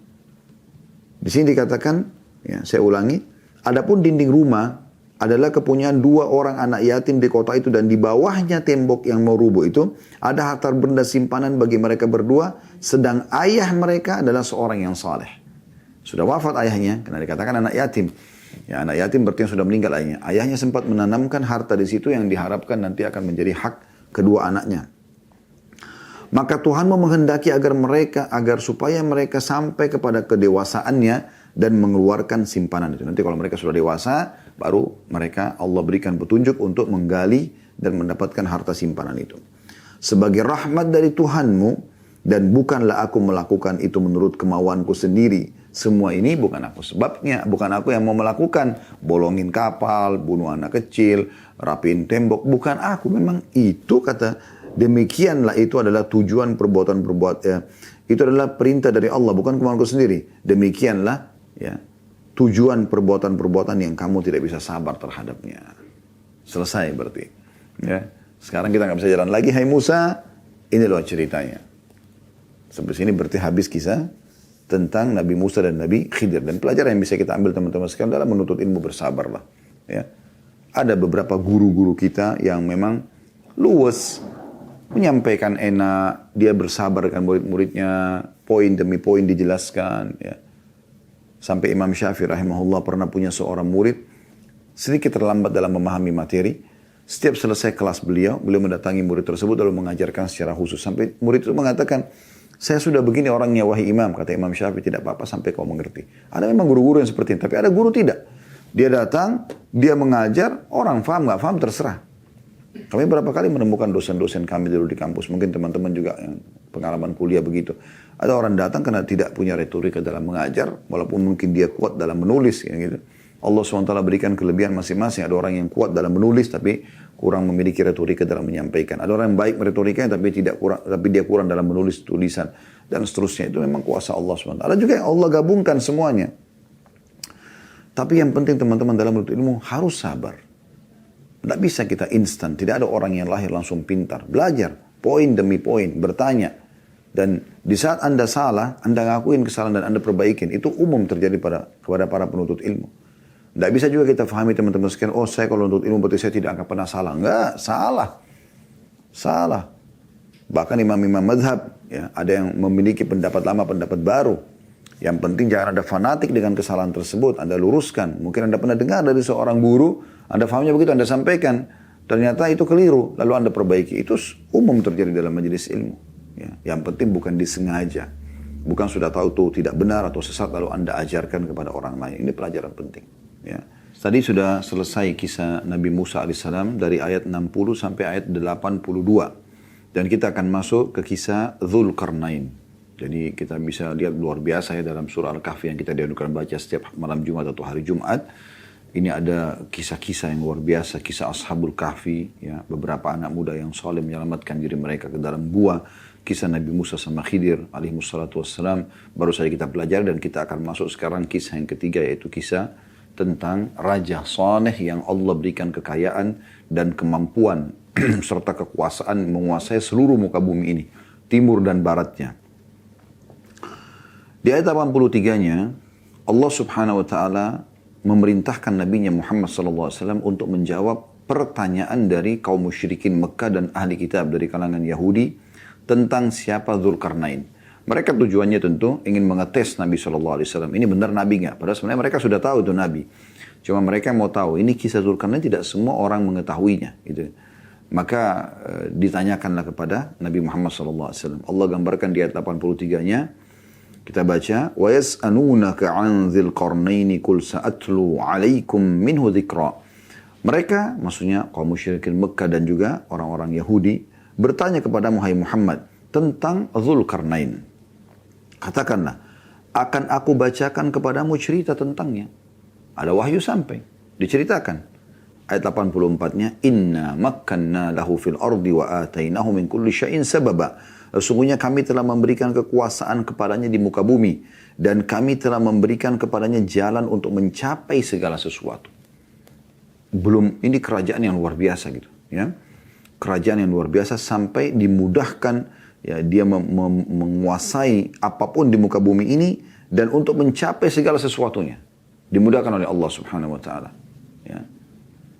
Di sini dikatakan, ya, saya ulangi, adapun dinding rumah adalah kepunyaan dua orang anak yatim di kota itu, dan di bawahnya tembok yang mau rubuh itu ada harta benda simpanan bagi mereka berdua, sedang ayah mereka adalah seorang yang saleh. Sudah wafat ayahnya, karena dikatakan anak yatim. Ya, anak yatim berarti yang sudah meninggal ayahnya. Ayahnya sempat menanamkan harta di situ yang diharapkan nanti akan menjadi hak kedua anaknya. Maka Tuhan menghendaki agar supaya mereka sampai kepada kedewasaannya dan mengeluarkan simpanan itu. Nanti kalau mereka sudah dewasa, baru mereka Allah berikan petunjuk untuk menggali dan mendapatkan harta simpanan itu. Sebagai rahmat dari Tuhanmu, dan bukanlah aku melakukan itu menurut kemauanku sendiri. Semua ini bukan aku sebabnya, bukan aku yang mau melakukan. Bolongin kapal, bunuh anak kecil, rapiin tembok, bukan aku. Memang itu kata, demikianlah itu adalah tujuan perbuatan-perbuatan. Itu adalah perintah dari Allah, bukan kemauanku sendiri. Demikianlah, ya, tujuan perbuatan-perbuatan yang kamu tidak bisa sabar terhadapnya. Selesai berarti. Ya. Sekarang kita nggak bisa jalan lagi. Hai Musa, ini loh ceritanya. Sampai sini berarti habis kisah tentang Nabi Musa dan Nabi Khidir. Dan pelajaran yang bisa kita ambil teman-teman sekalian dalam menuntut ilmu, bersabarlah. Ya. Ada beberapa guru-guru kita yang memang luwes, menyampaikan enak, dia bersabar dengan murid-muridnya, poin demi poin dijelaskan. Ya. Sampai Imam Syafi'i rahimahullah pernah punya seorang murid, sedikit terlambat dalam memahami materi. Setiap selesai kelas beliau mendatangi murid tersebut lalu mengajarkan secara khusus. Sampai murid itu mengatakan, saya sudah begini orangnya wahai imam. Kata Imam Syafi'i, tidak apa-apa sampai kau mengerti. Ada memang guru-guru yang seperti ini, tapi ada guru tidak. Dia datang, dia mengajar, orang paham nggak paham terserah. Kami berapa kali menemukan dosen-dosen kami dulu di kampus. Mungkin teman-teman juga yang pengalaman kuliah begitu. Ada orang datang karena tidak punya retorika dalam mengajar, walaupun mungkin dia kuat dalam menulis, ya gitu. Allah SWT berikan kelebihan masing-masing. Ada orang yang kuat dalam menulis, tapi kurang memiliki retorika dalam menyampaikan. Ada orang yang baik retorikanya, tapi dia kurang dalam menulis tulisan dan seterusnya. Itu memang kuasa Allah SWT. Ada juga yang Allah gabungkan semuanya. Tapi yang penting teman-teman dalam menuntut ilmu harus sabar. Tidak bisa kita instan. Tidak ada orang yang lahir langsung pintar. Belajar, poin demi poin, bertanya. Dan di saat Anda salah, Anda ngakuin kesalahan dan Anda perbaikin. Itu umum terjadi kepada para penuntut ilmu. Tidak bisa juga kita fahami teman-teman sekalian, oh saya kalau menuntut ilmu berarti saya tidak akan pernah salah. Enggak, salah. Salah. Bahkan imam-imam madhab, ya, ada yang memiliki pendapat lama, pendapat baru. Yang penting jangan ada fanatik dengan kesalahan tersebut. Anda luruskan. Mungkin Anda pernah dengar dari seorang guru, Anda fahamnya begitu, Anda sampaikan. Ternyata itu keliru, lalu Anda perbaiki. Itu umum terjadi dalam majelis ilmu. Ya, yang penting bukan disengaja. Bukan sudah tahu itu tidak benar atau sesat lalu Anda ajarkan kepada orang lain. Ini pelajaran penting. Ya. Tadi sudah selesai kisah Nabi Musa alaihissalam dari ayat 60 sampai ayat 82. Dan kita akan masuk ke kisah Dzulqarnain. Jadi kita bisa lihat luar biasa ya dalam surah Al-Kahfi yang kita dianjurkan baca setiap malam Jumat atau hari Jumat. Ini ada kisah-kisah yang luar biasa, kisah Ashabul Kahfi, ya, beberapa anak muda yang soleh menyelamatkan diri mereka ke dalam gua, kisah Nabi Musa sama Khidir alaihissalatu wassalam, baru saja kita pelajari dan kita akan masuk sekarang kisah yang ketiga yaitu kisah tentang Raja Saleh yang Allah berikan kekayaan dan kemampuan serta kekuasaan menguasai seluruh muka bumi ini, timur dan baratnya. Di ayat 83-nya, Allah subhanahu wa ta'ala memerintahkan Nabi Muhammad SAW untuk menjawab pertanyaan dari kaum musyrikin Mekah dan ahli kitab dari kalangan Yahudi tentang siapa Dzulqarnain. Mereka tujuannya tentu ingin mengetes Nabi SAW. Ini benar Nabi nggak? Padahal sebenarnya mereka sudah tahu itu Nabi. Cuma mereka mau tahu, ini kisah Dzulqarnain tidak semua orang mengetahuinya. Gitu. Maka ditanyakanlah kepada Nabi Muhammad SAW. Allah gambarkan di ayat 83-nya. Kita baca, وَيَسْأَنُونَكَ عَنْ ذِي الْقَرْنَيْنِ قُلْ سَأَتْلُوا عَلَيْكُمْ مِنْهُ ذِكْرًا. Mereka, maksudnya kaum musyrikin Mekah dan juga orang-orang Yahudi, bertanya kepada Muhammad tentang Dzulqarnain. Katakanlah, akan aku bacakan kepadamu cerita tentangnya. Ada wahyu sampai, diceritakan. Ayat 84-nya, Inna makkanna lahu fil ardi wa atainahu min kulli syai'in sababa. Sesungguhnya kami telah memberikan kekuasaan kepadanya di muka bumi. Dan kami telah memberikan kepadanya jalan untuk mencapai segala sesuatu. Belum, ini kerajaan yang luar biasa gitu. Ya. Kerajaan yang luar biasa sampai dimudahkan, ya, dia menguasai apapun di muka bumi ini. Dan untuk mencapai segala sesuatunya. Dimudahkan oleh Allah subhanahu wa ta'ala. Ya.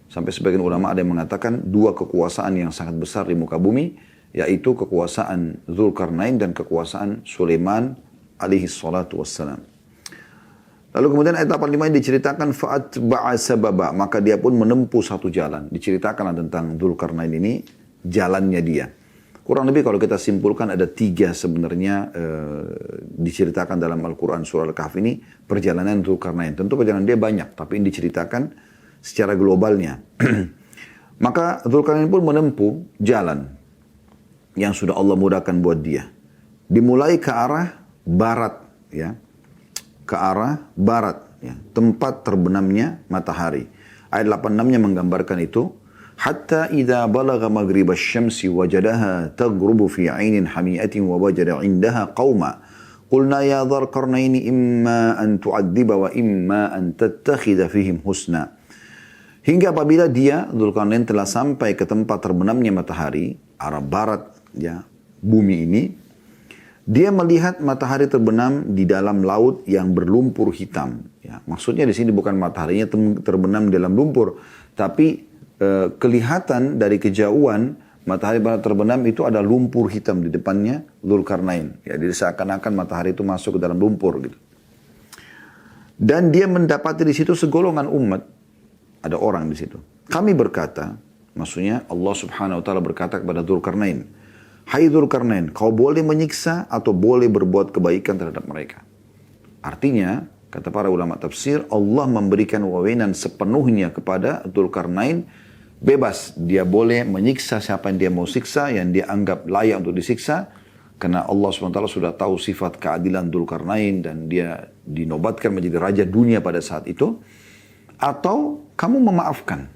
Sampai sebagian ulama ada yang mengatakan dua kekuasaan yang sangat besar di muka bumi. Yaitu kekuasaan Dzulqarnain dan kekuasaan Sulaiman alaihi salatu wassalam. Lalu kemudian ayat 85 diceritakan fa'atba'a sababa, maka dia pun menempuh satu jalan. Diceritakan tentang Dzulqarnain ini, jalannya dia. Kurang lebih kalau kita simpulkan ada tiga sebenarnya diceritakan dalam Al-Quran surah Al-Kahfi ini perjalanan Dzulqarnain. Tentu perjalanan dia banyak, tapi ini diceritakan secara globalnya. Maka Dzulqarnain pun menempuh jalan yang sudah Allah mudahkan buat dia. Dimulai ke arah barat, ya. Ke arah barat, ya. Tempat terbenamnya matahari. Ayat 86-nya menggambarkan itu. Hatta idza balagha maghrib asy-syamsi wajadaha taghrubu fi 'ainin hami'atin wa wajada 'indaha qauma. Qulna ya Dzulqarnain imma an tu'adziba wa imma an tattakhidha fihim husna. Hingga apabila dia, Dzulqarnain, telah sampai ke tempat terbenamnya matahari, arah barat, ya, bumi ini, dia melihat matahari terbenam di dalam laut yang berlumpur hitam. Ya, maksudnya di sini bukan mataharinya terbenam di dalam lumpur, tapi kelihatan dari kejauhan matahari terbenam itu ada lumpur hitam di depannya Dzulqarnain. Ya, jadi seakan-akan matahari itu masuk ke dalam lumpur gitu. Dan dia mendapati di situ segolongan umat, ada orang di situ. Kami berkata, maksudnya Allah Subhanahu wa taala berkata kepada Dzulqarnain, hai Dzulqarnain, kau boleh menyiksa atau boleh berbuat kebaikan terhadap mereka. Artinya, kata para ulama tafsir, Allah memberikan wewenang sepenuhnya kepada Dzulqarnain, bebas. Dia boleh menyiksa siapa yang dia mau siksa, yang dia anggap layak untuk disiksa, karena Allah SWT sudah tahu sifat keadilan Dzulkarnain dan dia dinobatkan menjadi raja dunia pada saat itu, atau kamu memaafkan,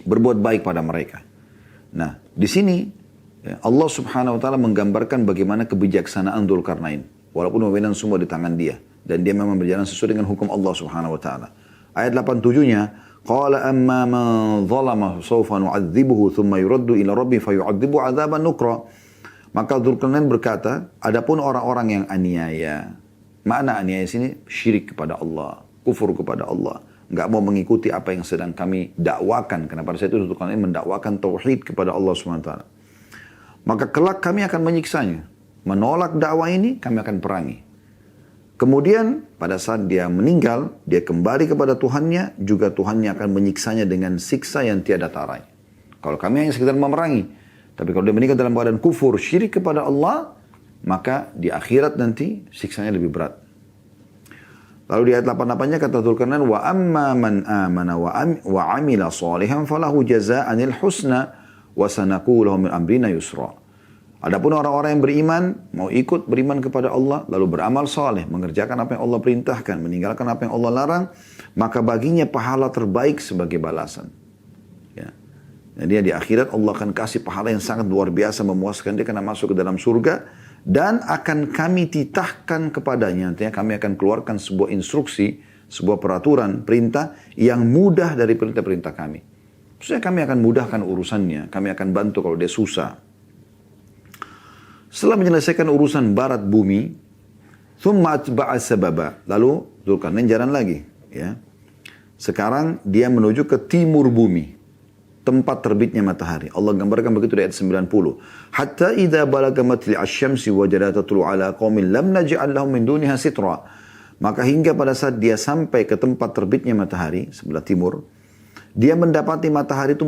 berbuat baik pada mereka. Nah, di sini Allah Subhanahu wa taala menggambarkan bagaimana kebijaksanaan Dzulkarnain, walaupun wewenang semua di tangan dia dan dia memang berjalan sesuai dengan hukum Allah Subhanahu wa taala. Ayat 87-nya, qala amma man zalama sawfa nu'adzibuhu thumma yuraddu ila rabbi fayu'adzibu 'adzaban nukra. Maka Dzulkarnain berkata, adapun orang-orang yang aniaya, makna aniaya sini syirik kepada Allah, kufur kepada Allah, enggak mau mengikuti apa yang sedang kami dakwakan, karena pada saat itu Dzulkarnain mendakwakan tauhid kepada Allah SWT. Maka kelak kami akan menyiksanya, menolak dakwah ini kami akan perangi. Kemudian pada saat dia meninggal, dia kembali kepada Tuhannya, juga Tuhannya akan menyiksanya dengan siksa yang tiada tarai. Kalau kami hanya sekedar memerangi, tapi kalau dia meninggal dalam keadaan kufur, syirik kepada Allah, maka di akhirat nanti siksanya lebih berat. Lalu di ayat 88-nya kata Dzulkarnain, wa amma man amana wa amila salihan falahu jazaa'anil husna wa sanaqulu min amrina yusra. Adapun orang-orang yang beriman, mau ikut beriman kepada Allah, lalu beramal saleh, mengerjakan apa yang Allah perintahkan, meninggalkan apa yang Allah larang, maka baginya pahala terbaik sebagai balasan. Ya. Dan dia di akhirat Allah akan kasih pahala yang sangat luar biasa, memuaskan dia karena masuk ke dalam surga, dan akan kami titahkan kepadanya, nantinya kami akan keluarkan sebuah instruksi, sebuah peraturan, perintah yang mudah dari perintah-perintah kami. Maksudnya kami akan mudahkan urusannya, kami akan bantu kalau dia susah. Setelah menyelesaikan urusan barat bumi, thumma atba'a sababa, lalu Dzulkarnain jalan lagi, ya. Sekarang dia menuju ke timur bumi, tempat terbitnya matahari. Allah gambarkan begitu di ayat 90. Hatta idza balaga matli asy-syamsi wajada tatlu ala qaumin lam naj'al lahum min duniha sitra. Maka hingga pada saat dia sampai ke tempat terbitnya matahari sebelah timur, dia mendapati matahari itu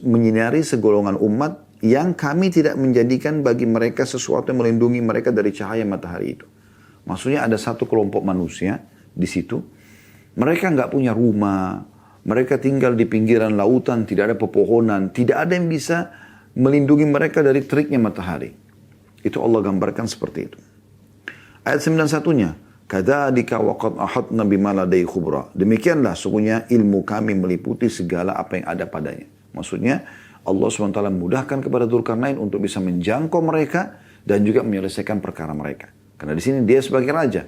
menyinari segolongan umat yang kami tidak menjadikan bagi mereka sesuatu yang melindungi mereka dari cahaya matahari itu. Maksudnya ada satu kelompok manusia di situ, mereka nggak punya rumah, mereka tinggal di pinggiran lautan, tidak ada pepohonan, tidak ada yang bisa melindungi mereka dari teriknya matahari. Itu Allah gambarkan seperti itu. Ayat 91-nya, kadzalika waqad ahadna bima ladai khubra. Demikianlah sungguhnya ilmu kami meliputi segala apa yang ada padanya. Maksudnya Allah SWT mudahkan kepada Dzulkarnain untuk bisa menjangkau mereka dan juga menyelesaikan perkara mereka. Karena di sini dia sebagai raja.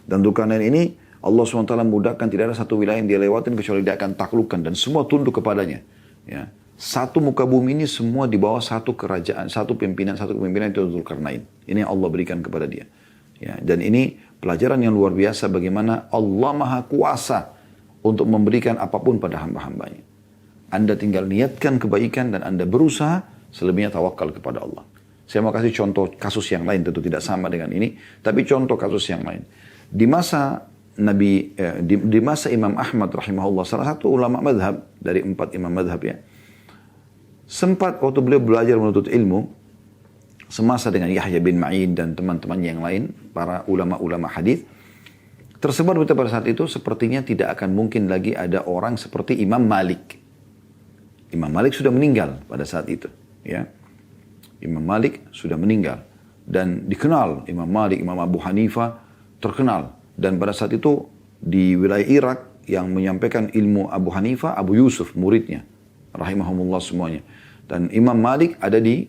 Dan Dzulkarnain ini Allah SWT mudahkan, tidak ada satu wilayah yang dia lewatin kecuali dia akan taklukkan dan semua tunduk kepadanya. Ya. Satu muka bumi ini semua di bawah satu kerajaan, satu kepemimpinan itu Dzulkarnain. Ini yang Allah berikan kepada dia. Ya. Dan ini pelajaran yang luar biasa bagaimana Allah Maha Kuasa untuk memberikan apapun pada hamba-hambanya. Anda tinggal niatkan kebaikan dan Anda berusaha, selebihnya tawakal kepada Allah. Saya mau kasih contoh kasus yang lain, tentu tidak sama dengan ini, tapi contoh kasus yang lain. Di masa di masa Imam Ahmad rahimahullah, salah satu ulama madhab dari 4 imam madhab ya, sempat waktu beliau belajar menuntut ilmu semasa dengan Yahya bin Ma'in dan teman-teman yang lain, para ulama-ulama hadis, tersebar berita pada saat itu sepertinya tidak akan mungkin lagi ada orang seperti Imam Malik. Imam Malik sudah meninggal pada saat itu, ya. Imam Malik sudah meninggal dan dikenal Imam Malik, Imam Abu Hanifah terkenal. Dan pada saat itu di wilayah Irak yang menyampaikan ilmu Abu Hanifah, Abu Yusuf muridnya, rahimahumullah semuanya. Dan Imam Malik ada di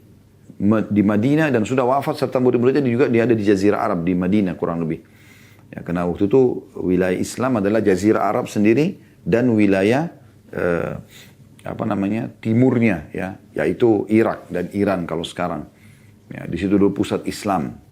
Madinah dan sudah wafat serta murid-muridnya juga dia ada di Jazirah Arab di Madinah kurang lebih. Ya, karena waktu itu wilayah Islam adalah Jazirah Arab sendiri dan wilayah timurnya ya, yaitu Irak dan Iran kalau sekarang. Ya, di situ dulu pusat Islam.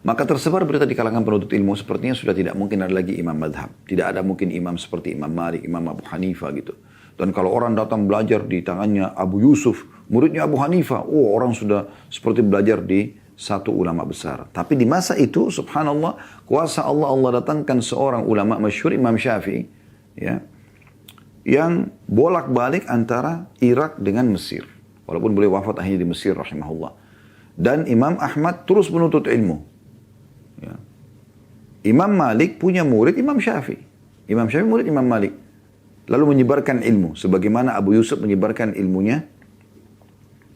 Maka tersebar berita di kalangan penuntut ilmu sepertinya sudah tidak mungkin ada lagi imam madhab. Tidak ada mungkin imam seperti Imam Malik, Imam Abu Hanifah gitu. Dan kalau orang datang belajar di tangannya Abu Yusuf, muridnya Abu Hanifah, orang sudah seperti belajar di satu ulama besar. Tapi di masa itu subhanallah, kuasa Allah datangkan seorang ulama masyhur Imam Syafi'i, ya, yang bolak-balik antara Irak dengan Mesir. Walaupun beliau wafat akhirnya di Mesir rahimahullah. Dan Imam Ahmad terus menuntut ilmu. Ya. Imam Malik punya murid Imam Syafi'i. Imam Syafi'i murid Imam Malik. Lalu menyebarkan ilmu. Sebagaimana Abu Yusuf menyebarkan ilmunya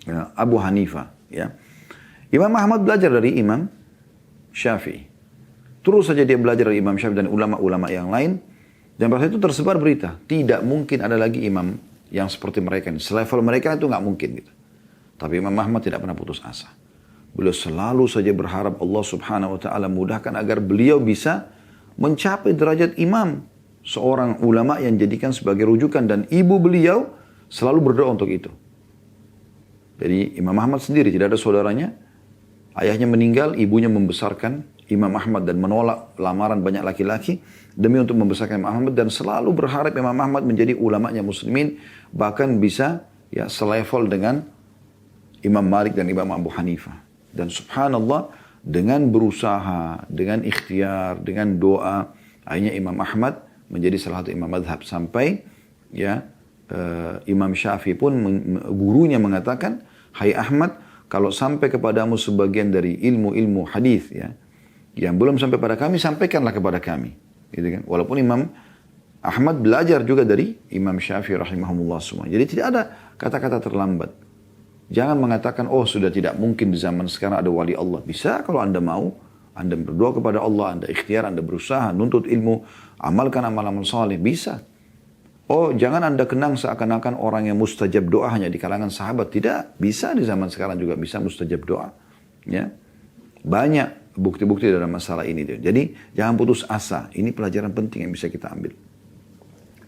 ya, Abu Hanifah. Ya. Imam Ahmad belajar dari Imam Syafi'i. Terus saja dia belajar dari Imam Syafi'i dan ulama-ulama yang lain. Dan pada saat itu tersebar berita, tidak mungkin ada lagi imam yang seperti mereka. Selevel mereka itu nggak mungkin gitu. Tapi Imam Ahmad tidak pernah putus asa. Beliau selalu saja berharap Allah Subhanahu wa taala mudahkan agar beliau bisa mencapai derajat imam, seorang ulama yang jadikan sebagai rujukan, dan ibu beliau selalu berdoa untuk itu. Jadi Imam Ahmad sendiri tidak ada saudaranya. Ayahnya meninggal, ibunya membesarkan Imam Ahmad dan menolak lamaran banyak laki-laki demi untuk membesarkan Imam Ahmad, dan selalu berharap Imam Ahmad menjadi ulamanya muslimin, bahkan bisa ya selevel dengan Imam Malik dan Imam Abu Hanifah. Dan subhanallah, dengan berusaha, dengan ikhtiar, dengan doa, akhirnya Imam Ahmad menjadi salah satu imam madhab. Sampai ya Imam Syafi'i pun gurunya mengatakan, hai Ahmad, kalau sampai kepadamu sebagian dari ilmu-ilmu hadis ya, yang belum sampai pada kami, sampaikanlah kepada kami. Gitu kan? Walaupun Imam Ahmad belajar juga dari Imam Syafi'i rahimahumullah semua. Jadi tidak ada kata-kata terlambat. Jangan mengatakan, oh sudah tidak mungkin di zaman sekarang ada wali Allah. Bisa kalau Anda mau, Anda berdoa kepada Allah, Anda ikhtiar, Anda berusaha, nuntut ilmu, amalkan amal-amal saleh, bisa. Oh jangan Anda kenang seakan-akan orang yang mustajab doa hanya di kalangan sahabat. Tidak, bisa di zaman sekarang juga bisa mustajab doa. Ya, banyak bukti-bukti dalam masalah ini. Jadi jangan putus asa. Ini pelajaran penting yang bisa kita ambil.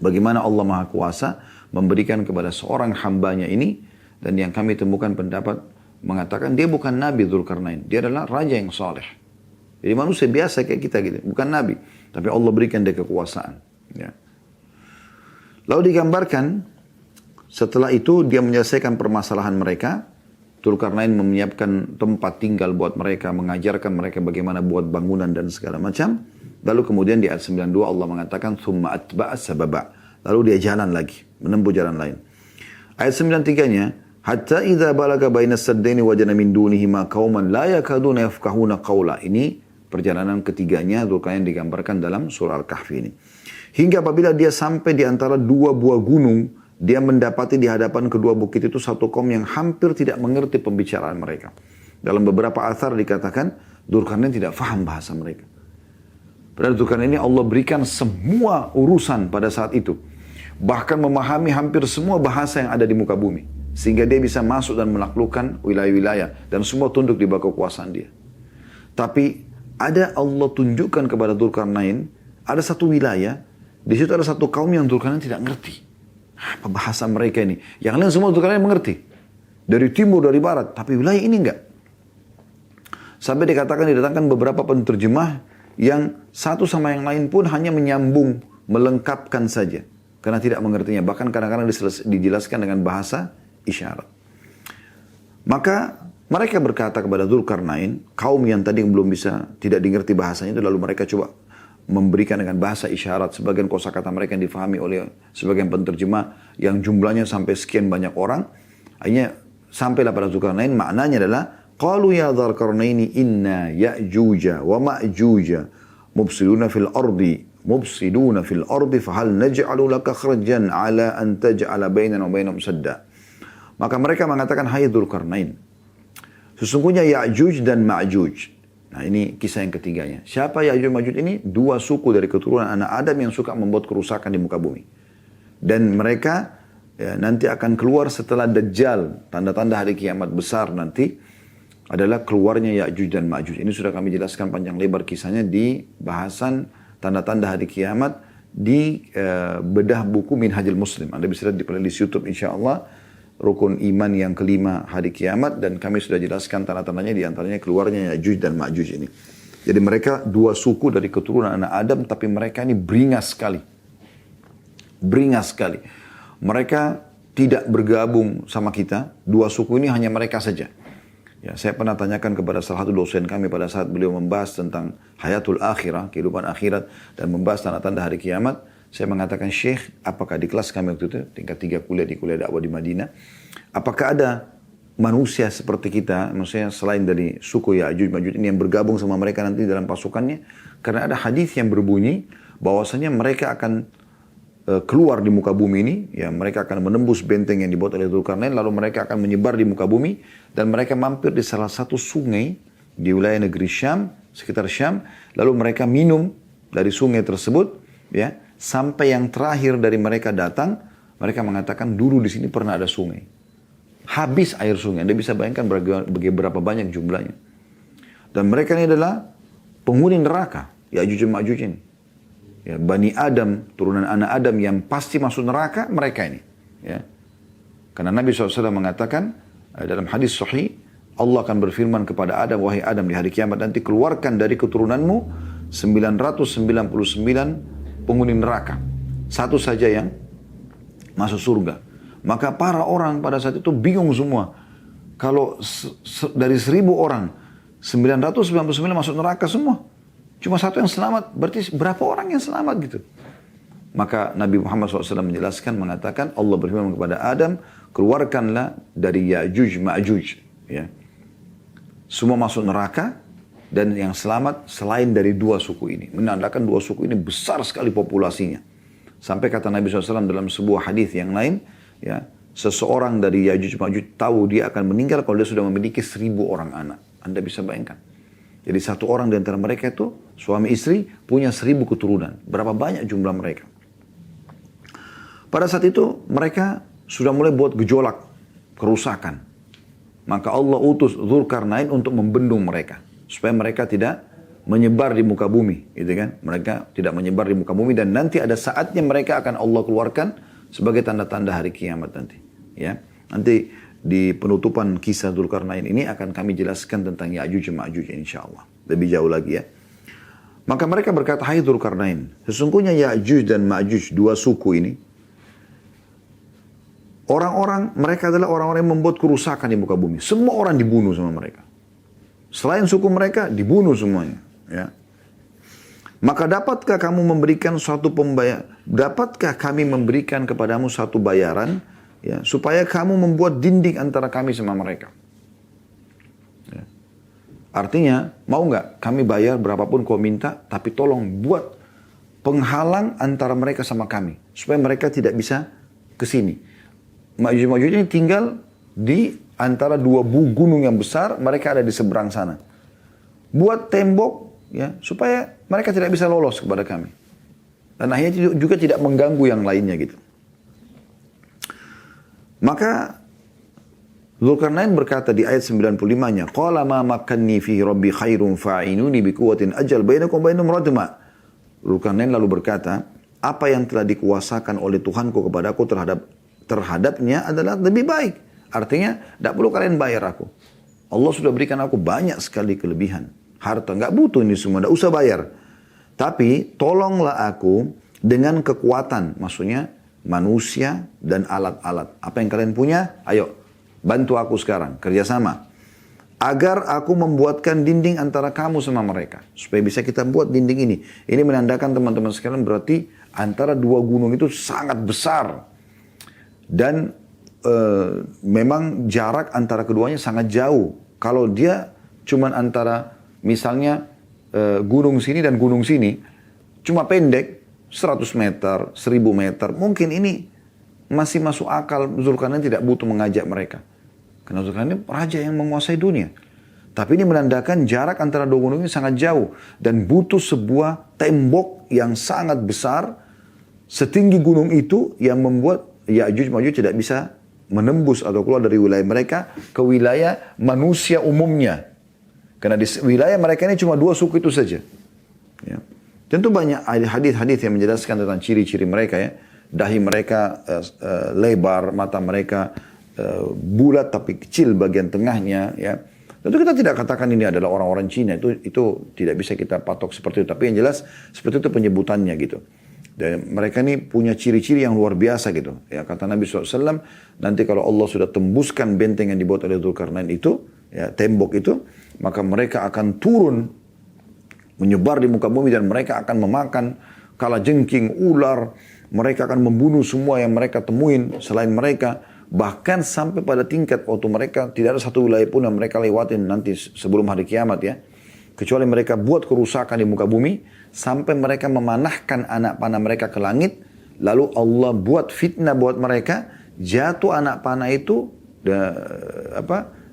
Bagaimana Allah Maha Kuasa memberikan kepada seorang hambanya ini. Dan yang kami temukan pendapat mengatakan dia bukan Nabi Dzulkarnain. Dia adalah raja yang saleh. Jadi manusia biasa kayak kita gitu. Bukan Nabi. Tapi Allah berikan dia kekuasaan. Ya. Lalu digambarkan setelah itu dia menyelesaikan permasalahan mereka. Dzulkarnain menyiapkan tempat tinggal buat mereka. Mengajarkan mereka bagaimana buat bangunan dan segala macam. Lalu kemudian di ayat 92 Allah mengatakan thumma atba'a sababa. Lalu dia jalan lagi. Menempuh jalan lain. Ayat 93-nya, hatta idza balaga bainas saddaini wajana min dunihima qauman la yakaduna yafqahuna qawla. Ini perjalanan ketiganya Dzulkarnain digambarkan dalam surah Al-Kahfi ini. Hingga apabila dia sampai di antara dua buah gunung, dia mendapati di hadapan kedua bukit itu satu kaum yang hampir tidak mengerti pembicaraan mereka. Dalam beberapa athar dikatakan Dzulkarnain tidak faham bahasa mereka. Padahal Dzulkarnain ini Allah berikan semua urusan pada saat itu. Bahkan memahami hampir semua bahasa yang ada di muka bumi. Sehingga dia bisa masuk dan menaklukkan wilayah-wilayah. Dan semua tunduk di bawah kekuasaan dia. Tapi ada Allah tunjukkan kepada Dzulkarnain, ada satu wilayah, di situ ada satu kaum yang Dzulkarnain tidak ngerti. Apa bahasa mereka ini? Yang lain semua Dzulkarnain mengerti. Dari timur, dari barat. Tapi wilayah ini enggak. Sampai didatangkan beberapa penterjemah yang satu sama yang lain pun hanya menyambung, melengkapkan saja. Karena tidak mengertinya. Bahkan kadang-kadang dijelaskan dengan bahasa isyarat. Maka mereka berkata kepada Dzulkarnain, kaum yang tadi belum bisa, tidak dimengerti bahasanya itu, lalu mereka coba memberikan dengan bahasa isyarat. Sebagian kosakata mereka yang difahami oleh sebagian penterjemah yang jumlahnya sampai sekian banyak orang. Akhirnya sampailah pada Dzulkarnain, maknanya adalah qalu ya Dzulkarnaini inna ya'juja wa ma'juja mufsiduna fil ardi fahal naj'alu laka kharajan ala an taj'ala bainana wa bainahum sadda. Maka mereka mengatakan, hai Dzulkarnain, sesungguhnya Ya'juj dan Ma'juj. Nah ini kisah yang ketiganya. Siapa Ya'juj dan Ma'juj ini? Dua suku dari keturunan anak Adam yang suka membuat kerusakan di muka bumi. Dan mereka ya, nanti akan keluar setelah Dajjal. Tanda-tanda hari kiamat besar nanti adalah keluarnya Ya'juj dan Ma'juj. Ini sudah kami jelaskan panjang lebar kisahnya di bahasan tanda-tanda hari kiamat di bedah buku Minhajul Muslim. Anda bisa lihat di playlist YouTube insyaAllah. Rukun iman yang kelima hari kiamat, dan kami sudah jelaskan tanda-tandanya, di antaranya keluarnya Ya'juj dan Ma'juj ini. Jadi mereka dua suku dari keturunan anak Adam, tapi mereka ini beringas sekali. Beringas sekali. Mereka tidak bergabung sama kita. Dua suku ini hanya mereka saja. Ya, saya pernah tanyakan kepada salah satu dosen kami pada saat beliau membahas tentang hayatul akhirah, kehidupan akhirat, dan membahas tanda-tanda hari kiamat. Saya mengatakan, Syekh, apakah di kelas kami waktu itu, tingkat 3 kuliah di kuliah dakwah di Madinah, apakah ada manusia seperti kita, maksudnya selain dari suku Ya'juj Ma'juj ini yang bergabung sama mereka nanti dalam pasukannya? Karena ada hadis yang berbunyi bahwasanya mereka akan keluar di muka bumi ini, ya mereka akan menembus benteng yang dibuat oleh Dzulkarnain, lalu mereka akan menyebar di muka bumi, dan mereka mampir di salah satu sungai di wilayah negeri Syam, sekitar Syam, lalu mereka minum dari sungai tersebut, ya, sampai yang terakhir dari mereka datang, mereka mengatakan dulu di sini pernah ada sungai. Habis air sungai, Anda bisa bayangkan berapa banyak jumlahnya. Dan mereka ini adalah penghuni neraka, Ya'juj dan Ma'juj ini. Ya, Bani Adam, turunan anak Adam yang pasti masuk neraka, mereka ini. Ya. Karena Nabi SAW mengatakan dalam hadis sahih, Allah akan berfirman kepada Adam, wahai Adam, di hari kiamat nanti keluarkan dari keturunanmu 999 penghuni neraka. Satu saja yang masuk surga. Maka para orang pada saat itu bingung semua. Kalau dari 1000 orang, 999 masuk neraka semua. Cuma satu yang selamat, berarti berapa orang yang selamat gitu. Maka Nabi Muhammad SAW menjelaskan, mengatakan Allah berfirman kepada Adam, keluarkanlah dari Ya'juj Ma'juj. Ya. Semua masuk neraka, dan yang selamat selain dari dua suku ini. Menandakan dua suku ini besar sekali populasinya. Sampai kata Nabi SAW dalam sebuah hadis yang lain, ya, seseorang dari Ya'juj Ma'juj tahu dia akan meninggal kalau dia sudah memiliki 1000 orang anak. Anda bisa bayangkan. Jadi satu orang di antara mereka itu, suami istri, punya 1000 keturunan. Berapa banyak jumlah mereka. Pada saat itu, mereka sudah mulai buat gejolak, kerusakan. Maka Allah utus Dzulkarnain untuk membendung mereka. Supaya mereka tidak menyebar di muka bumi. Gitu kan? Mereka tidak menyebar di muka bumi. Dan nanti ada saatnya mereka akan Allah keluarkan sebagai tanda-tanda hari kiamat nanti. Ya, nanti di penutupan kisah Dzulkarnain ini akan kami jelaskan tentang Ya'juj dan Ma'juj insyaAllah. Lebih jauh lagi ya. Maka mereka berkata, hai Dzulkarnain, sesungguhnya Ya'juj dan Ma'juj, dua suku ini, mereka adalah orang-orang yang membuat kerusakan di muka bumi. Semua orang dibunuh sama mereka. Selain suku mereka, dibunuh semuanya. Ya. Maka dapatkah kami memberikan kepadamu satu bayaran, ya, supaya kamu membuat dinding antara kami sama mereka. Ya. Artinya, mau nggak kami bayar berapapun kau minta, tapi tolong buat penghalang antara mereka sama kami, supaya mereka tidak bisa ke sini. Ma'juj ini tinggal di antara dua gunung yang besar, mereka ada di seberang sana. Buat tembok, ya, supaya mereka tidak bisa lolos kepada kami. Dan akhirnya juga tidak mengganggu yang lainnya gitu. Maka Dzulkarnain berkata di ayat 95-nya, qala ma makanni fihi rabbi khairun fa'inuni bi quwwatin ajal bainakum bainum radma. Dzulkarnain lalu berkata, apa yang telah dikuasakan oleh Tuhanku kepadaku terhadapnya adalah lebih baik. Artinya, tidak perlu kalian bayar aku. Allah sudah berikan aku banyak sekali kelebihan. Harta, nggak butuh ini semua, tidak usah bayar. Tapi, tolonglah aku dengan kekuatan, maksudnya manusia dan alat-alat. Apa yang kalian punya? Ayo, bantu aku sekarang, kerjasama. Agar aku membuatkan dinding antara kamu sama mereka. Supaya bisa kita buat dinding ini. Ini menandakan teman-teman sekalian berarti antara dua gunung itu sangat besar. Dan memang jarak antara keduanya sangat jauh. Kalau dia cuma antara misalnya gunung sini dan gunung sini, cuma pendek, 100 meter, 1000 meter. Mungkin ini masih masuk akal. Dzulkarnain tidak butuh mengajak mereka. Karena Dzulkarnain ini raja yang menguasai dunia. Tapi ini menandakan jarak antara dua gunung ini sangat jauh. Dan butuh sebuah tembok yang sangat besar. Setinggi gunung itu yang membuat Ya'juj Ma'juj tidak bisa menembus atau keluar dari wilayah mereka ke wilayah manusia umumnya. Karena di wilayah mereka ini cuma dua suku itu saja. Ya. Tentu banyak hadis-hadis yang menjelaskan tentang ciri-ciri mereka ya. Dahi mereka lebar, mata mereka bulat tapi kecil bagian tengahnya ya. Tentu kita tidak katakan ini adalah orang-orang Cina, itu tidak bisa kita patok seperti itu. Tapi yang jelas seperti itu penyebutannya gitu. Dan mereka ini punya ciri-ciri yang luar biasa gitu. Ya, kata Nabi SAW, nanti kalau Allah sudah tembuskan benteng yang dibuat oleh Dzulkarnain itu, ya, tembok itu, maka mereka akan turun menyebar di muka bumi dan mereka akan memakan kalajengking, ular. Mereka akan membunuh semua yang mereka temuin selain mereka. Bahkan sampai pada tingkat waktu mereka tidak ada satu wilayah pun yang mereka lewatin nanti sebelum hari kiamat ya. Kecuali mereka buat kerusakan di muka bumi sampai mereka memanahkan anak panah mereka ke langit. Lalu Allah buat fitnah buat mereka, jatuh anak panah itu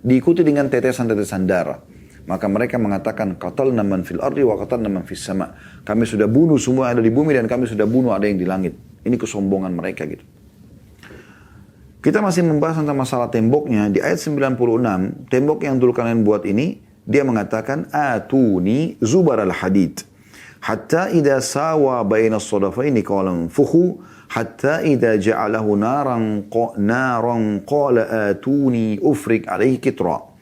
diikuti dengan tetesan-tetesan darah. Maka mereka mengatakan, qatalna man fil ardi wa qatalna man fis sama. Kami sudah bunuh semua yang ada di bumi dan kami sudah bunuh ada yang di langit. Ini kesombongan mereka gitu. Kita masih membahas tentang masalah temboknya. Di ayat 96, tembok yang Dzulkarnain buat ini, dia mengatakan, atuni zubar al-hadid. Hatta idha sawa baina as-sadafaini qala anfukhu. Hatta idha ja'alahu naran qala atuni ufrik alaihi kitra.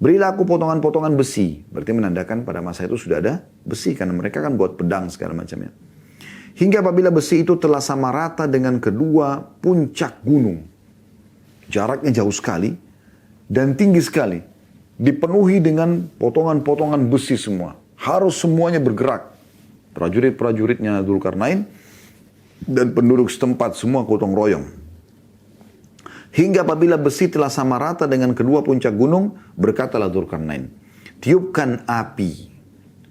Berilah aku potongan-potongan besi. Berarti menandakan pada masa itu sudah ada besi. Karena mereka kan buat pedang segala macamnya. Hingga apabila besi itu telah sama rata dengan kedua puncak gunung. Jaraknya jauh sekali. Dan tinggi sekali. Dipenuhi dengan potongan-potongan besi semua. Harus semuanya bergerak. Prajurit-prajuritnya Dzulkarnain. Dan penduduk setempat semua gotong royong. Hingga apabila besi telah sama rata dengan kedua puncak gunung, berkatalah Dzulkarnain, tiupkan api,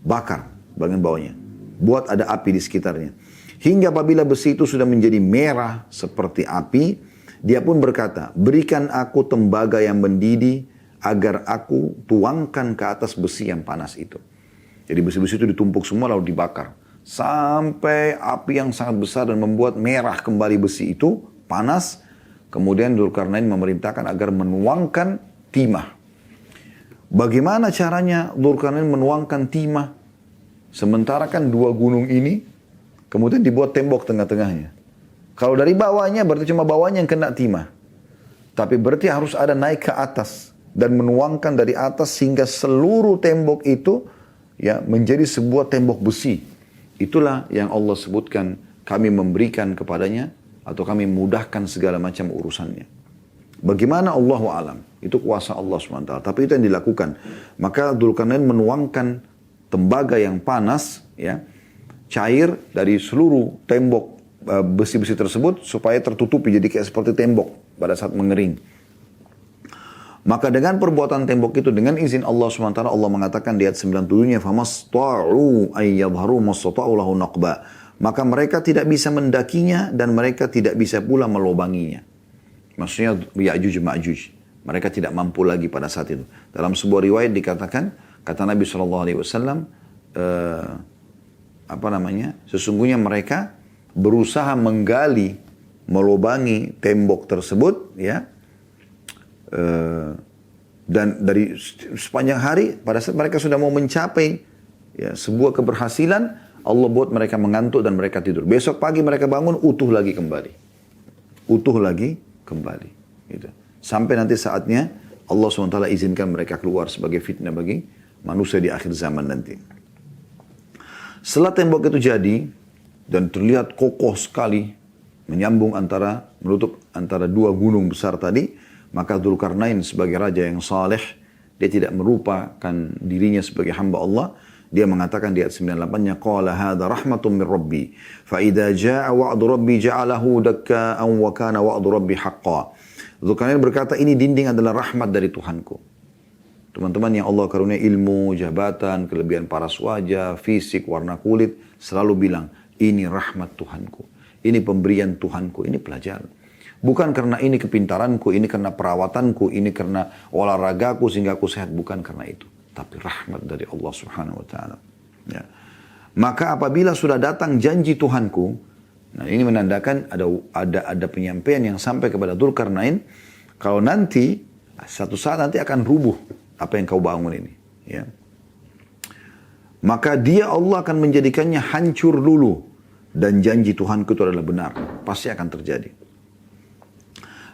bakar bagian bawahnya, buat ada api di sekitarnya. Hingga apabila besi itu sudah menjadi merah seperti api, dia pun berkata, berikan aku tembaga yang mendidih, agar aku tuangkan ke atas besi yang panas itu. Jadi besi-besi itu ditumpuk semua lalu dibakar. Sampai api yang sangat besar dan membuat merah kembali besi itu, panas. Kemudian Dzulkarnain memerintahkan agar menuangkan timah. Bagaimana caranya Dzulkarnain menuangkan timah? Sementara kan dua gunung ini, kemudian dibuat tembok tengah-tengahnya. Kalau dari bawahnya berarti cuma bawahnya yang kena timah. Tapi berarti harus ada naik ke atas. Dan menuangkan dari atas sehingga seluruh tembok itu ya menjadi sebuah tembok besi. Itulah yang Allah sebutkan kami memberikan kepadanya. Atau kami mudahkan segala macam urusannya. Bagaimana Allahu alam? Itu kuasa Allah SWT. Tapi itu yang dilakukan. Maka Dzulkarnain menuangkan tembaga yang panas, ya, cair dari seluruh tembok besi-besi tersebut supaya tertutupi jadi kayak seperti tembok pada saat mengering. Maka dengan perbuatan tembok itu dengan izin Allah SWT, Allah mengatakan di ayat 97-nya, famasta'u ayyadharu mastata'u lahu naqba. Maka mereka tidak bisa mendakinya dan mereka tidak bisa pula melobanginya. Maksudnya Ya'juj Ma'juj. Mereka tidak mampu lagi pada saat itu. Dalam sebuah riwayat dikatakan, kata Nabi SAW, sesungguhnya mereka berusaha menggali, melobangi tembok tersebut, ya. Dan dari sepanjang hari, pada saat mereka sudah mau mencapai ya, sebuah keberhasilan, Allah buat mereka mengantuk dan mereka tidur. Besok pagi mereka bangun, utuh lagi kembali. Utuh lagi kembali. Gitu. Sampai nanti saatnya Allah SWT izinkan mereka keluar sebagai fitnah bagi manusia di akhir zaman nanti. Setelah tembok itu jadi, dan terlihat kokoh sekali, menutup antara dua gunung besar tadi, maka Dzulkarnain sebagai raja yang saleh, dia tidak merupakan dirinya sebagai hamba Allah. Dia mengatakan di ayat 98-nya, qala hadza rahmatun min rabbi, fa idza jaa wa'du rabbi ja'alahu dakka'an wa kana wa'du rabbi haqqan. Dzulkarnain berkata, ini dinding adalah rahmat dari Tuhanku. Teman-teman yang Allah karunia ilmu, jabatan, kelebihan paras wajah, fisik, warna kulit, selalu bilang, ini rahmat Tuhanku. Ini pemberian Tuhanku, ini pelajaran. Bukan karena ini kepintaranku, ini karena perawatanku, ini karena olahragaku sehingga aku sehat. Bukan karena itu. Tapi rahmat dari Allah Subhanahu wa ta'ala. Ya. Maka apabila sudah datang janji Tuhanku, nah ini menandakan ada penyampaian yang sampai kepada Dzulkarnain, kalau nanti satu saat nanti akan rubuh apa yang kau bangun ini, ya. Maka dia Allah akan menjadikannya hancur dulu, dan janji Tuhanku itu adalah benar, pasti akan terjadi.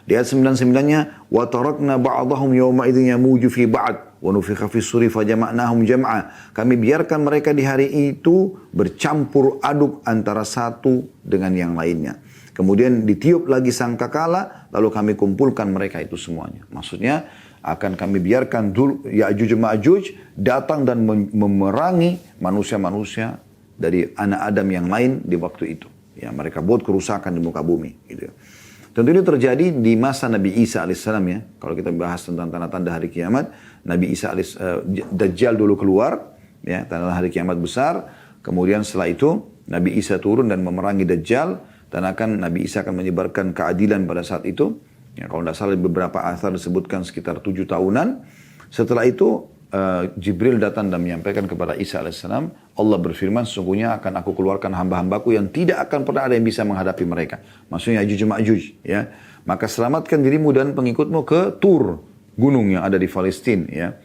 Di ayat 99-nya, wa tarakna ba'dahum yawma idzin yamuju fi ba'd wa nufikha fi suri fajama'nahum jam'a. Kami biarkan mereka di hari itu bercampur aduk antara satu dengan yang lainnya. Kemudian ditiup lagi sangkakala, lalu kami kumpulkan mereka itu semuanya. Maksudnya akan kami biarkan Ya'juj Ma'juj datang dan memerangi manusia-manusia dari anak Adam yang lain di waktu itu. Ya, mereka buat kerusakan di muka bumi, gitu. Tentu ini terjadi di masa Nabi Isa alaihissalam, ya. Kalau kita bahas tentang tanda-tanda hari kiamat, Nabi Isa Dajjal dulu keluar, ya, tanda hari kiamat besar. Kemudian setelah itu Nabi Isa turun dan memerangi Dajjal. dan Nabi Isa akan menyebarkan keadilan pada saat itu. Ya, kalau tidak salah beberapa athar disebutkan sekitar 7 tahunan. Setelah itu Jibril datang dan menyampaikan kepada Isa alaihissalam, Allah berfirman, sesungguhnya akan aku keluarkan hamba-hambaku yang tidak akan pernah ada yang bisa menghadapi mereka. Maksudnya Ya'juj Ma'juj. Ya. Maka selamatkan dirimu dan pengikutmu ke Tur, gunung yang ada di Palestina. Ya.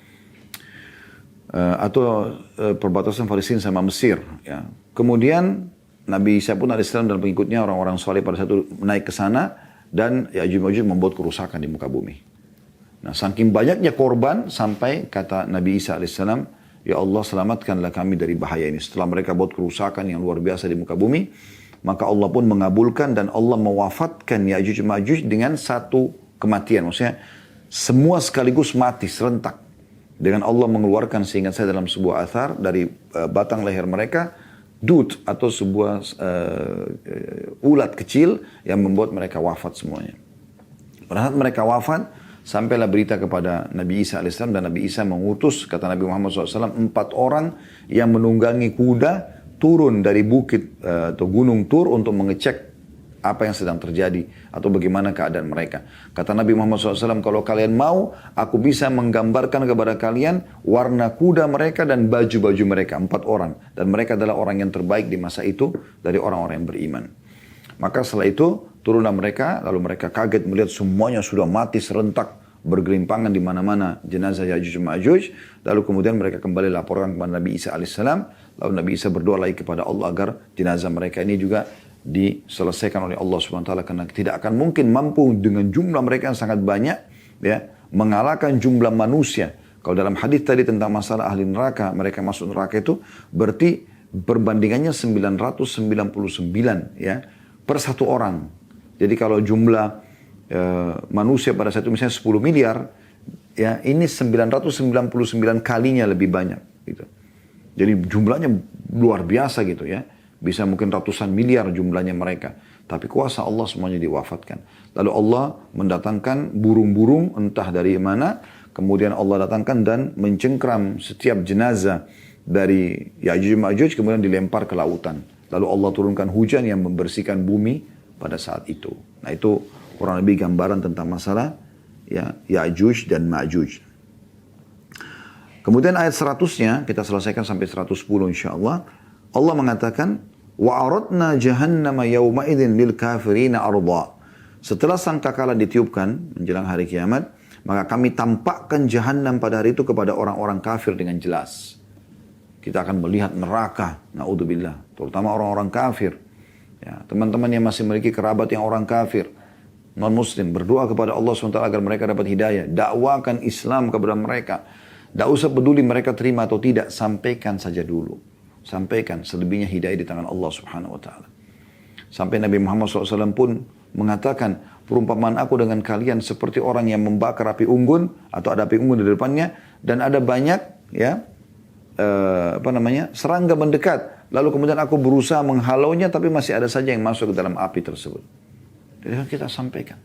Atau perbatasan Palestina sama Mesir. Ya. Kemudian Nabi Isa pun alaihissalam dan pengikutnya orang-orang soleh pada saat itu naik ke sana dan Ya'juj Ma'juj membuat kerusakan di muka bumi. Nah, saking banyaknya korban sampai kata Nabi Isa alaihissalam, ya Allah selamatkanlah kami dari bahaya ini. Setelah mereka buat kerusakan yang luar biasa di muka bumi, maka Allah pun mengabulkan dan Allah mewafatkan Ya'juj Ma'juj dengan satu kematian. Maksudnya semua sekaligus mati serentak. Dengan Allah mengeluarkan, seingat saya dalam sebuah athar, dari batang leher mereka, dud atau sebuah ulat kecil yang membuat mereka wafat semuanya. Pada saat mereka wafat, sampailah berita kepada Nabi Isa AS dan Nabi Isa mengutus, kata Nabi Muhammad SAW, 4 orang yang menunggangi kuda turun dari bukit atau gunung Tur untuk mengecek apa yang sedang terjadi atau bagaimana keadaan mereka. Kata Nabi Muhammad SAW, kalau kalian mau, aku bisa menggambarkan kepada kalian warna kuda mereka dan baju-baju mereka, 4 orang. Dan mereka adalah orang yang terbaik di masa itu dari orang-orang yang beriman. Maka setelah itu, turunlah mereka, lalu mereka kaget melihat semuanya sudah mati serentak, bergelimpangan di mana-mana jenazah Ya'juj Ma'juj. Lalu kemudian mereka kembali laporkan kepada Nabi Isa AS. Lalu Nabi Isa berdoa lagi kepada Allah agar jenazah mereka ini juga diselesaikan oleh Allah SWT, karena tidak akan mungkin mampu dengan jumlah mereka yang sangat banyak ya mengalahkan jumlah manusia. Kalau dalam hadis tadi tentang masalah ahli neraka, mereka masuk neraka itu berarti perbandingannya 999 ya per 1 orang. Jadi kalau jumlah manusia pada saat itu misalnya 10 miliar ya, ini 999 kalinya lebih banyak gitu. Jadi jumlahnya luar biasa gitu ya. Bisa mungkin ratusan miliar jumlahnya mereka. Tapi kuasa Allah semuanya diwafatkan. Lalu Allah mendatangkan burung-burung entah dari mana. Kemudian Allah datangkan dan mencengkram setiap jenazah dari Ya'juj Ma'juj kemudian dilempar ke lautan. Lalu Allah turunkan hujan yang membersihkan bumi pada saat itu. Nah itu kurang lebih gambaran tentang masalah ya, Ya'juj dan Ma'juj. Kemudian ayat 100-nya kita selesaikan sampai 110 insyaAllah. Allah mengatakan, وَأَرَدْنَا جَهَنَّمَ يَوْمَئِذٍ لِلْكَافِرِينَ أَرْضًا. Setelah sangkakala ditiupkan menjelang hari kiamat, maka kami tampakkan Jahannam pada hari itu kepada orang-orang kafir dengan jelas. Kita akan melihat neraka, na'udzubillah, terutama orang-orang kafir. Ya, teman-teman yang masih memiliki kerabat yang orang kafir, non-muslim, berdoa kepada Allah SWT agar mereka dapat hidayah. Dakwakan Islam kepada mereka. Tidak usah peduli mereka terima atau tidak, sampaikan saja dulu. Sampaikan, selebihnya hidayah di tangan Allah Subhanahu wa ta'ala. Sampai Nabi Muhammad SAW pun mengatakan, perumpamaan aku dengan kalian seperti orang yang membakar api unggun atau ada api unggun di depannya dan ada banyak ya serangga mendekat. Lalu kemudian aku berusaha menghalaunya tapi masih ada saja yang masuk ke dalam api tersebut. Jadi kita sampaikan.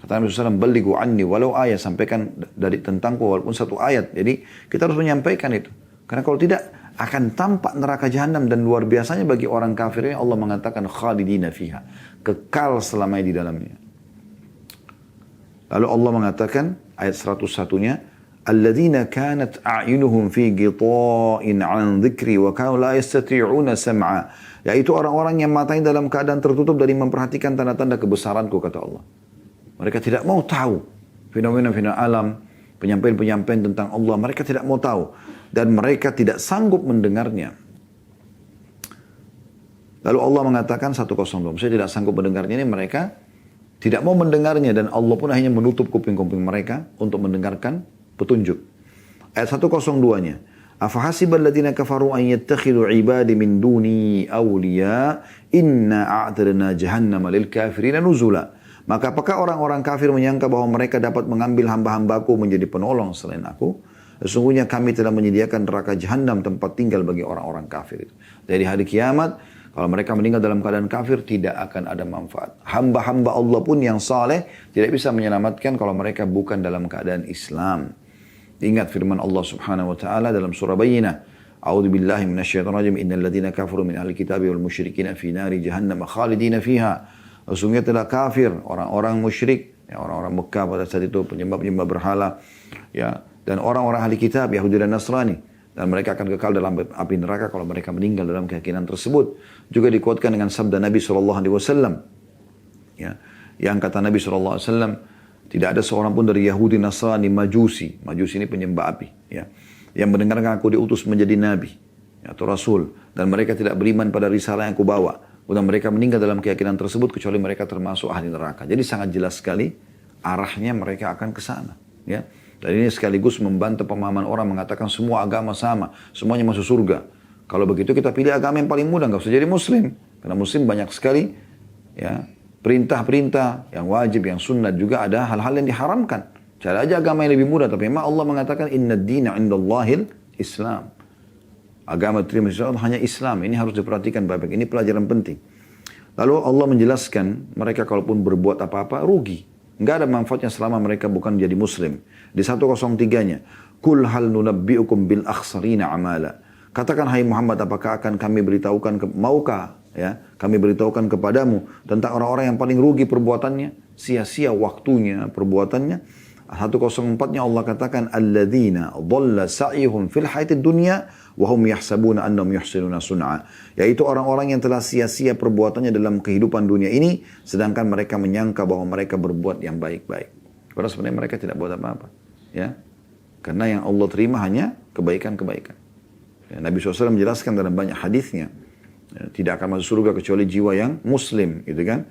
Kata Nabi SAW, "Ballighu anni walau ayat", sampaikan dari tentangku walaupun 1 ayat. Jadi kita harus menyampaikan itu. Karena kalau tidak akan tampak neraka Jahannam dan luar biasanya bagi orang kafir ini Allah mengatakan khalidina fiha, kekal selamanya di dalamnya. Lalu Allah mengatakan ayat 101-nya, alladzina kanat a'yunuhum fi ghita'in 'an dzikri wa kanu la yastati'una sam'a, yaitu orang-orang yang matanya dalam keadaan tertutup dari memperhatikan tanda-tanda kebesaranku, kata Allah. Mereka tidak mau tahu fenomena-fenomena alam, penyampaian-penyampaian tentang Allah, mereka tidak mau tahu. Dan mereka tidak sanggup mendengarnya. Lalu Allah mengatakan 102, saya tidak sanggup mendengarnya, ini mereka tidak mau mendengarnya. Dan Allah pun hanya menutup kuping-kuping mereka untuk mendengarkan petunjuk. Ayat 102-nya. Afahasibal ladina kafaru an yattakhidhu ibadi min duni awliya inna a'tadna jahannama lil kafirina nuzula. Maka apakah orang-orang kafir menyangka bahwa mereka dapat mengambil hamba-hambaku menjadi penolong selain aku? Sesungguhnya kami telah menyediakan neraka Jahannam tempat tinggal bagi orang-orang kafir itu. Dari hari kiamat, kalau mereka meninggal dalam keadaan kafir, tidak akan ada manfaat. Hamba-hamba Allah pun yang saleh tidak bisa menyelamatkan kalau mereka bukan dalam keadaan Islam. Ingat firman Allah Subhanahu wa taala dalam surah Bayyinah, A'udzu billahi minasyaitonir rajim. Innal ladzina kafaru min ahli kitabi wal musyrikin fi nari jahannam khalidina fiha. Sesungguhnya telah kafir orang-orang musyrik, ya, orang-orang Mekah pada saat itu penyembah-penyembah berhala, ya, dan orang-orang ahli kitab Yahudi dan Nasrani, dan mereka akan kekal dalam api neraka kalau mereka meninggal dalam keyakinan tersebut. Juga dikuatkan dengan sabda Nabi SAW, ya, yang kata Nabi SAW, tidak ada seorang pun dari Yahudi, Nasrani, Majusi ini penyembah api, ya, yang mendengarkan aku diutus menjadi nabi, ya, atau rasul, dan mereka tidak beriman pada risalah yang aku bawa, dan mereka meninggal dalam keyakinan tersebut kecuali mereka termasuk ahli neraka. Jadi sangat jelas sekali arahnya mereka akan ke sana, ya. Dan ini sekaligus membantah pemahaman orang mengatakan semua agama sama, semuanya masuk surga. Kalau begitu kita pilih agama yang paling mudah, nggak usah jadi muslim. Karena muslim banyak sekali, ya, perintah-perintah yang wajib, yang sunnah, juga ada hal-hal yang diharamkan. Cari aja agama yang lebih mudah. Tapi memang Allah mengatakan inna dina indallahil Islam. Agama terima Allah hanya Islam. Ini harus diperhatikan baik-baik. Ini pelajaran penting. Lalu Allah menjelaskan mereka kalaupun berbuat apa-apa rugi. Enggak ada manfaatnya selama mereka bukan jadi muslim. Di 103-nya, Kul hal nunabbi'ukum bil akhsarina amala. Katakan hai Muhammad, apakah akan kami beritahukan, maukah, ya, kami beritahukan kepadamu tentang orang-orang yang paling rugi perbuatannya, sia-sia waktunya perbuatannya. 104-nya Allah katakan alladzina dhalla sa'yuhum fil hayatid dunya wa hum yahsabuna annahum yuhsinuna sun'a, yaitu orang-orang yang telah sia-sia perbuatannya dalam kehidupan dunia ini sedangkan mereka menyangka bahwa mereka berbuat yang baik-baik. Padahal sebenarnya mereka tidak buat apa-apa, ya. Karena yang Allah terima hanya kebaikan-kebaikan. Ya, Nabi SAW menjelaskan dalam banyak hadisnya, ya, tidak akan masuk surga kecuali jiwa yang muslim, gitu kan.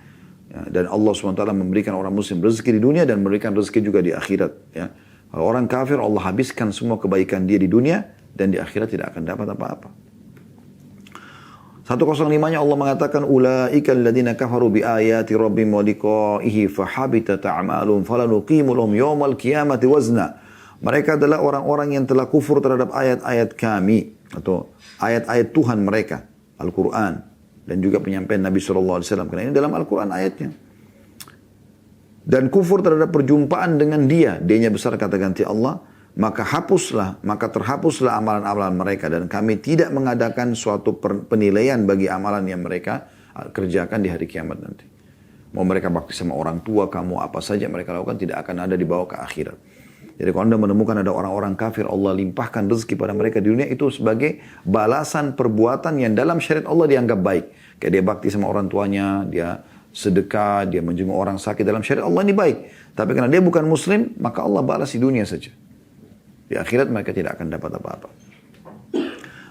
Ya, dan Allah SWT memberikan orang muslim rezeki di dunia dan memberikan rezeki juga di akhirat. Ya. Kalau orang kafir, Allah habiskan semua kebaikan dia di dunia dan di akhirat tidak akan dapat apa-apa. 105-nya Allah mengatakan ulaika alladziina kafaru bi ayati rabbihim wa liqa'ihi fahabitat a'maluhum falanuqimu lahum yaumal qiyamati wazna. Mereka adalah orang-orang yang telah kufur terhadap ayat-ayat kami atau ayat-ayat Tuhan mereka, Al-Quran, dan juga penyampaian Nabi SAW. Karena ini dalam Al-Quran ayatnya. Dan kufur terhadap perjumpaan dengan dia, D-nya besar kata ganti Allah, maka terhapuslah amalan-amalan mereka. Dan kami tidak mengadakan suatu penilaian bagi amalan yang mereka kerjakan di hari kiamat nanti. Mau mereka bakti sama orang tua kamu, apa saja mereka lakukan tidak akan ada dibawa ke akhirat. Jadi kalau Anda menemukan ada orang-orang kafir, Allah limpahkan rezeki pada mereka di dunia, itu sebagai balasan perbuatan yang dalam syariat Allah dianggap baik. Kayak dia bakti sama orang tuanya, dia sedekah, dia menjenguk orang sakit, dalam syariat Allah ini baik. Tapi karena dia bukan muslim, maka Allah balas di dunia saja. Di akhirat mereka tidak akan dapat apa-apa.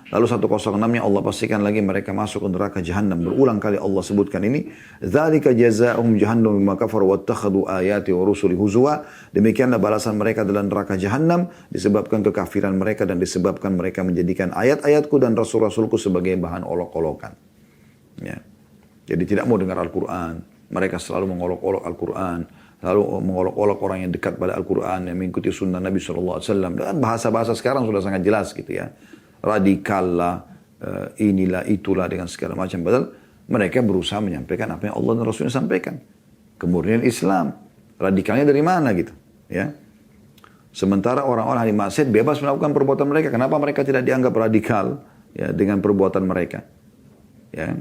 Lalu 106-nya Allah pastikan lagi mereka masuk ke neraka Jahannam. Berulang kali Allah sebutkan ini. Dzalika jazaa'uhum jahannam bima kafaru wattakhadhu ayati wa rusuli huzwa. Demikianlah balasan mereka dalam neraka Jahannam disebabkan kekafiran mereka dan disebabkan mereka menjadikan ayat-ayatku dan rasul-rasulku sebagai bahan olok-olokan. Ya. Jadi tidak mau dengar Al-Quran. Mereka selalu mengolok-olok Al-Quran. Lalu mengolok-olok orang yang dekat pada Al-Quran, yang mengikuti sunnah Nabi SAW. Dan bahasa-bahasa sekarang sudah sangat jelas gitu ya. Radikal lah, inilah, itulah, dengan segala macam. Padahal mereka berusaha menyampaikan apa yang Allah dan Rasulnya sampaikan. Kemudian Islam. Radikalnya dari mana gitu. Ya. Sementara orang-orang ahli maksiat bebas melakukan perbuatan mereka. Kenapa mereka tidak dianggap radikal ya, dengan perbuatan mereka? Ya.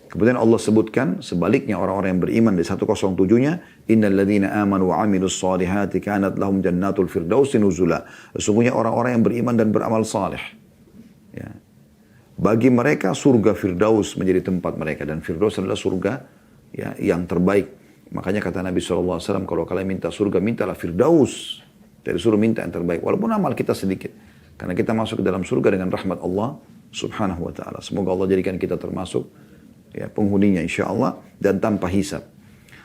Kemudian Allah sebutkan sebaliknya orang-orang yang beriman di 107-nya, innal ladzina amanu wa 'amilus solihati kanat lahum jannatul firdausi nuzula. Sesungguhnya orang-orang yang beriman dan beramal saleh, ya, bagi mereka surga Firdaus menjadi tempat mereka, dan Firdaus adalah surga ya, yang terbaik. Makanya kata Nabi SAW, kalau kalian minta surga, mintalah Firdaus. Jadi suruh minta yang terbaik, walaupun amal kita sedikit. Karena kita masuk ke dalam surga dengan rahmat Allah subhanahu wa ta'ala. Semoga Allah jadikan kita termasuk ya, penghuninya insyaAllah dan tanpa hisab.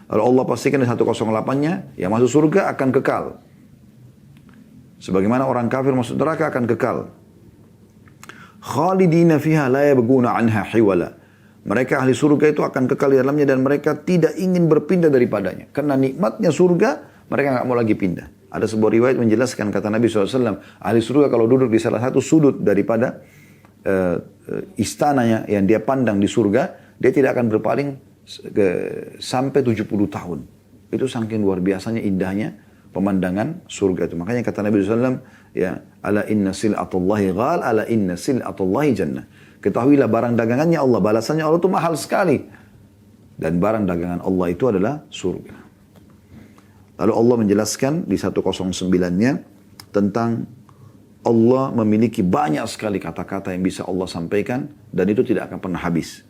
Lalu Allah pastikan di 108-nya, yang masuk surga akan kekal. Sebagaimana orang kafir masuk neraka akan kekal. Khalidina fiha la yabghuna anha hiwala. Mereka ahli surga itu akan kekal di dalamnya dan mereka tidak ingin berpindah daripadanya. Karena nikmatnya surga, mereka nggak mau lagi pindah. Ada sebuah riwayat menjelaskan, kata Nabi SAW, ahli surga kalau duduk di salah satu sudut daripada istananya yang dia pandang di surga, dia tidak akan berpaling sampai 70 tahun. Itu saking luar biasanya indahnya pemandangan surga itu. Makanya kata Nabi SAW, ya, ala inna sil'atullahi ghal, ala inna sil'atullahi jannah. Ketahuilah barang dagangannya Allah, balasannya Allah itu mahal sekali. Dan barang dagangan Allah itu adalah surga. Lalu Allah menjelaskan di 109-nya tentang Allah memiliki banyak sekali kata-kata yang bisa Allah sampaikan dan itu tidak akan pernah habis.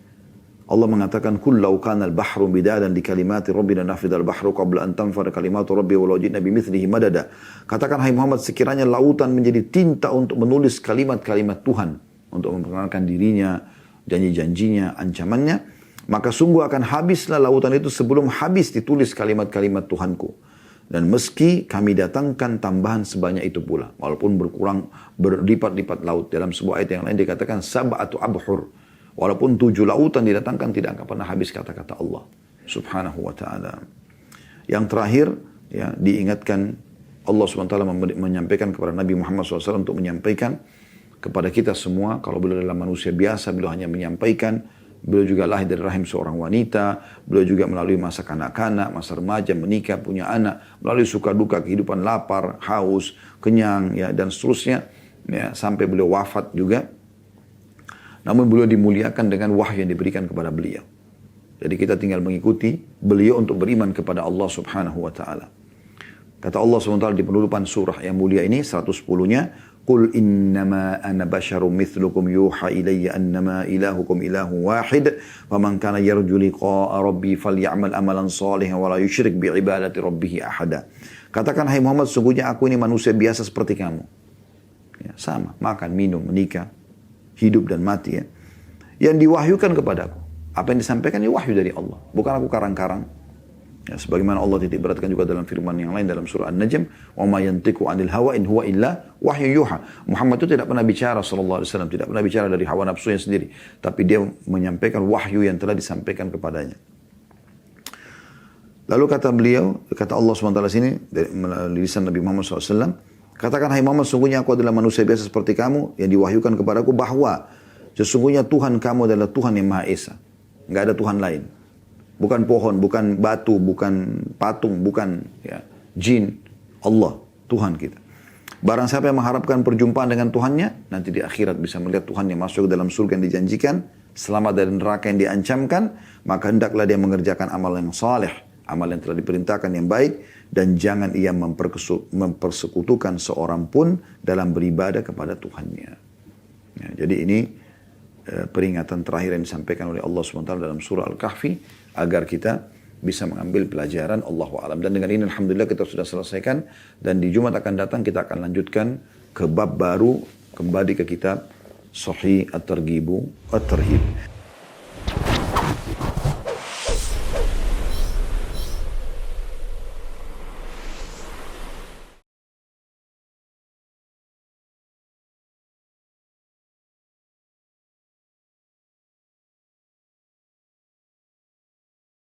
Allah mengatakan kul law kana al-bahru midadan li kalimati rabbina nafidal bahru qabla an tanfada kalimatu rabbi walau ji'na bimithlihi madada. Katakan hai Muhammad, sekiranya lautan menjadi tinta untuk menulis kalimat-kalimat Tuhan, untuk memperkenalkan dirinya, janji-janjinya, ancamannya, maka sungguh akan habislah lautan itu sebelum habis ditulis kalimat-kalimat Tuhanku. Dan meski kami datangkan tambahan sebanyak itu pula, walaupun berkurang berlipat-lipat laut. Dalam sebuah ayat yang lain dikatakan sab'atu abhur. Walaupun 7 lautan didatangkan tidak akan pernah habis kata-kata Allah subhanahu wa ta'ala. Yang terakhir, ya, diingatkan Allah SWT menyampaikan kepada Nabi Muhammad SAW untuk menyampaikan kepada kita semua, kalau beliau adalah manusia biasa, beliau hanya menyampaikan. Beliau juga lahir dari rahim seorang wanita, beliau juga melalui masa kanak-kanak, masa remaja, menikah, punya anak, melalui suka duka, kehidupan lapar, haus, kenyang, ya, dan seterusnya, ya, sampai beliau wafat juga. Namun beliau dimuliakan dengan wahyu yang diberikan kepada beliau. Jadi kita tinggal mengikuti beliau untuk beriman kepada Allah subhanahu wa ta'ala. Kata Allah SWT di penutupan surah yang mulia ini, 110-nya, Qul innama ana basyarum mithlukum yuha ilayya annama ilahukum ilahu wahid faman kana yarju liqa'a rabbi falyamal amalan salihan wa la yusyrik bi'ibadati rabbih ahada. Katakan hai Muhammad, sungguhnya aku ini manusia biasa seperti kamu. Ya, sama, makan, minum, menikah, hidup dan mati, ya. Yang diwahyukan kepadaku, apa yang disampaikan ini wahyu dari Allah, bukan aku karang-karang. Ya, sebagaimana Allah titik beratkan juga dalam firman yang lain dalam surah An-Najm, "Wa ma yantiqu 'anil hawa in huwa illa wahyu yuha." Muhammad itu tidak pernah bicara sallallahu alaihi wasallam, tidak pernah bicara dari hawa nafsunya sendiri, tapi dia menyampaikan wahyu yang telah disampaikan kepadanya. Lalu kata beliau, kata Allah SWT sini melalui lisan Nabi Muhammad SAW, katakan hai Muhammad, sungguhnya aku adalah manusia biasa seperti kamu yang diwahyukan kepadaku bahwa sesungguhnya Tuhan kamu adalah Tuhan yang Maha Esa. Enggak ada Tuhan lain. Bukan pohon, bukan batu, bukan patung, bukan, ya, jin. Allah, Tuhan kita. Barang siapa yang mengharapkan perjumpaan dengan Tuhannya, nanti di akhirat bisa melihat Tuhan yang masuk ke dalam surga yang dijanjikan, selamat dari neraka yang diancamkan, maka hendaklah dia mengerjakan amal yang saleh, amal yang telah diperintahkan yang baik, dan jangan ia mempersekutukan seorang pun dalam beribadah kepada Tuhannya. Ya, jadi ini peringatan terakhir yang disampaikan oleh Allah SWT dalam surah Al-Kahfi, agar kita bisa mengambil pelajaran. Allahu a'lam. Dan dengan ini alhamdulillah kita sudah selesaikan, dan di Jumat akan datang kita akan lanjutkan ke bab baru, kembali ke kitab Sahih At-Targhibu At-Tarhib.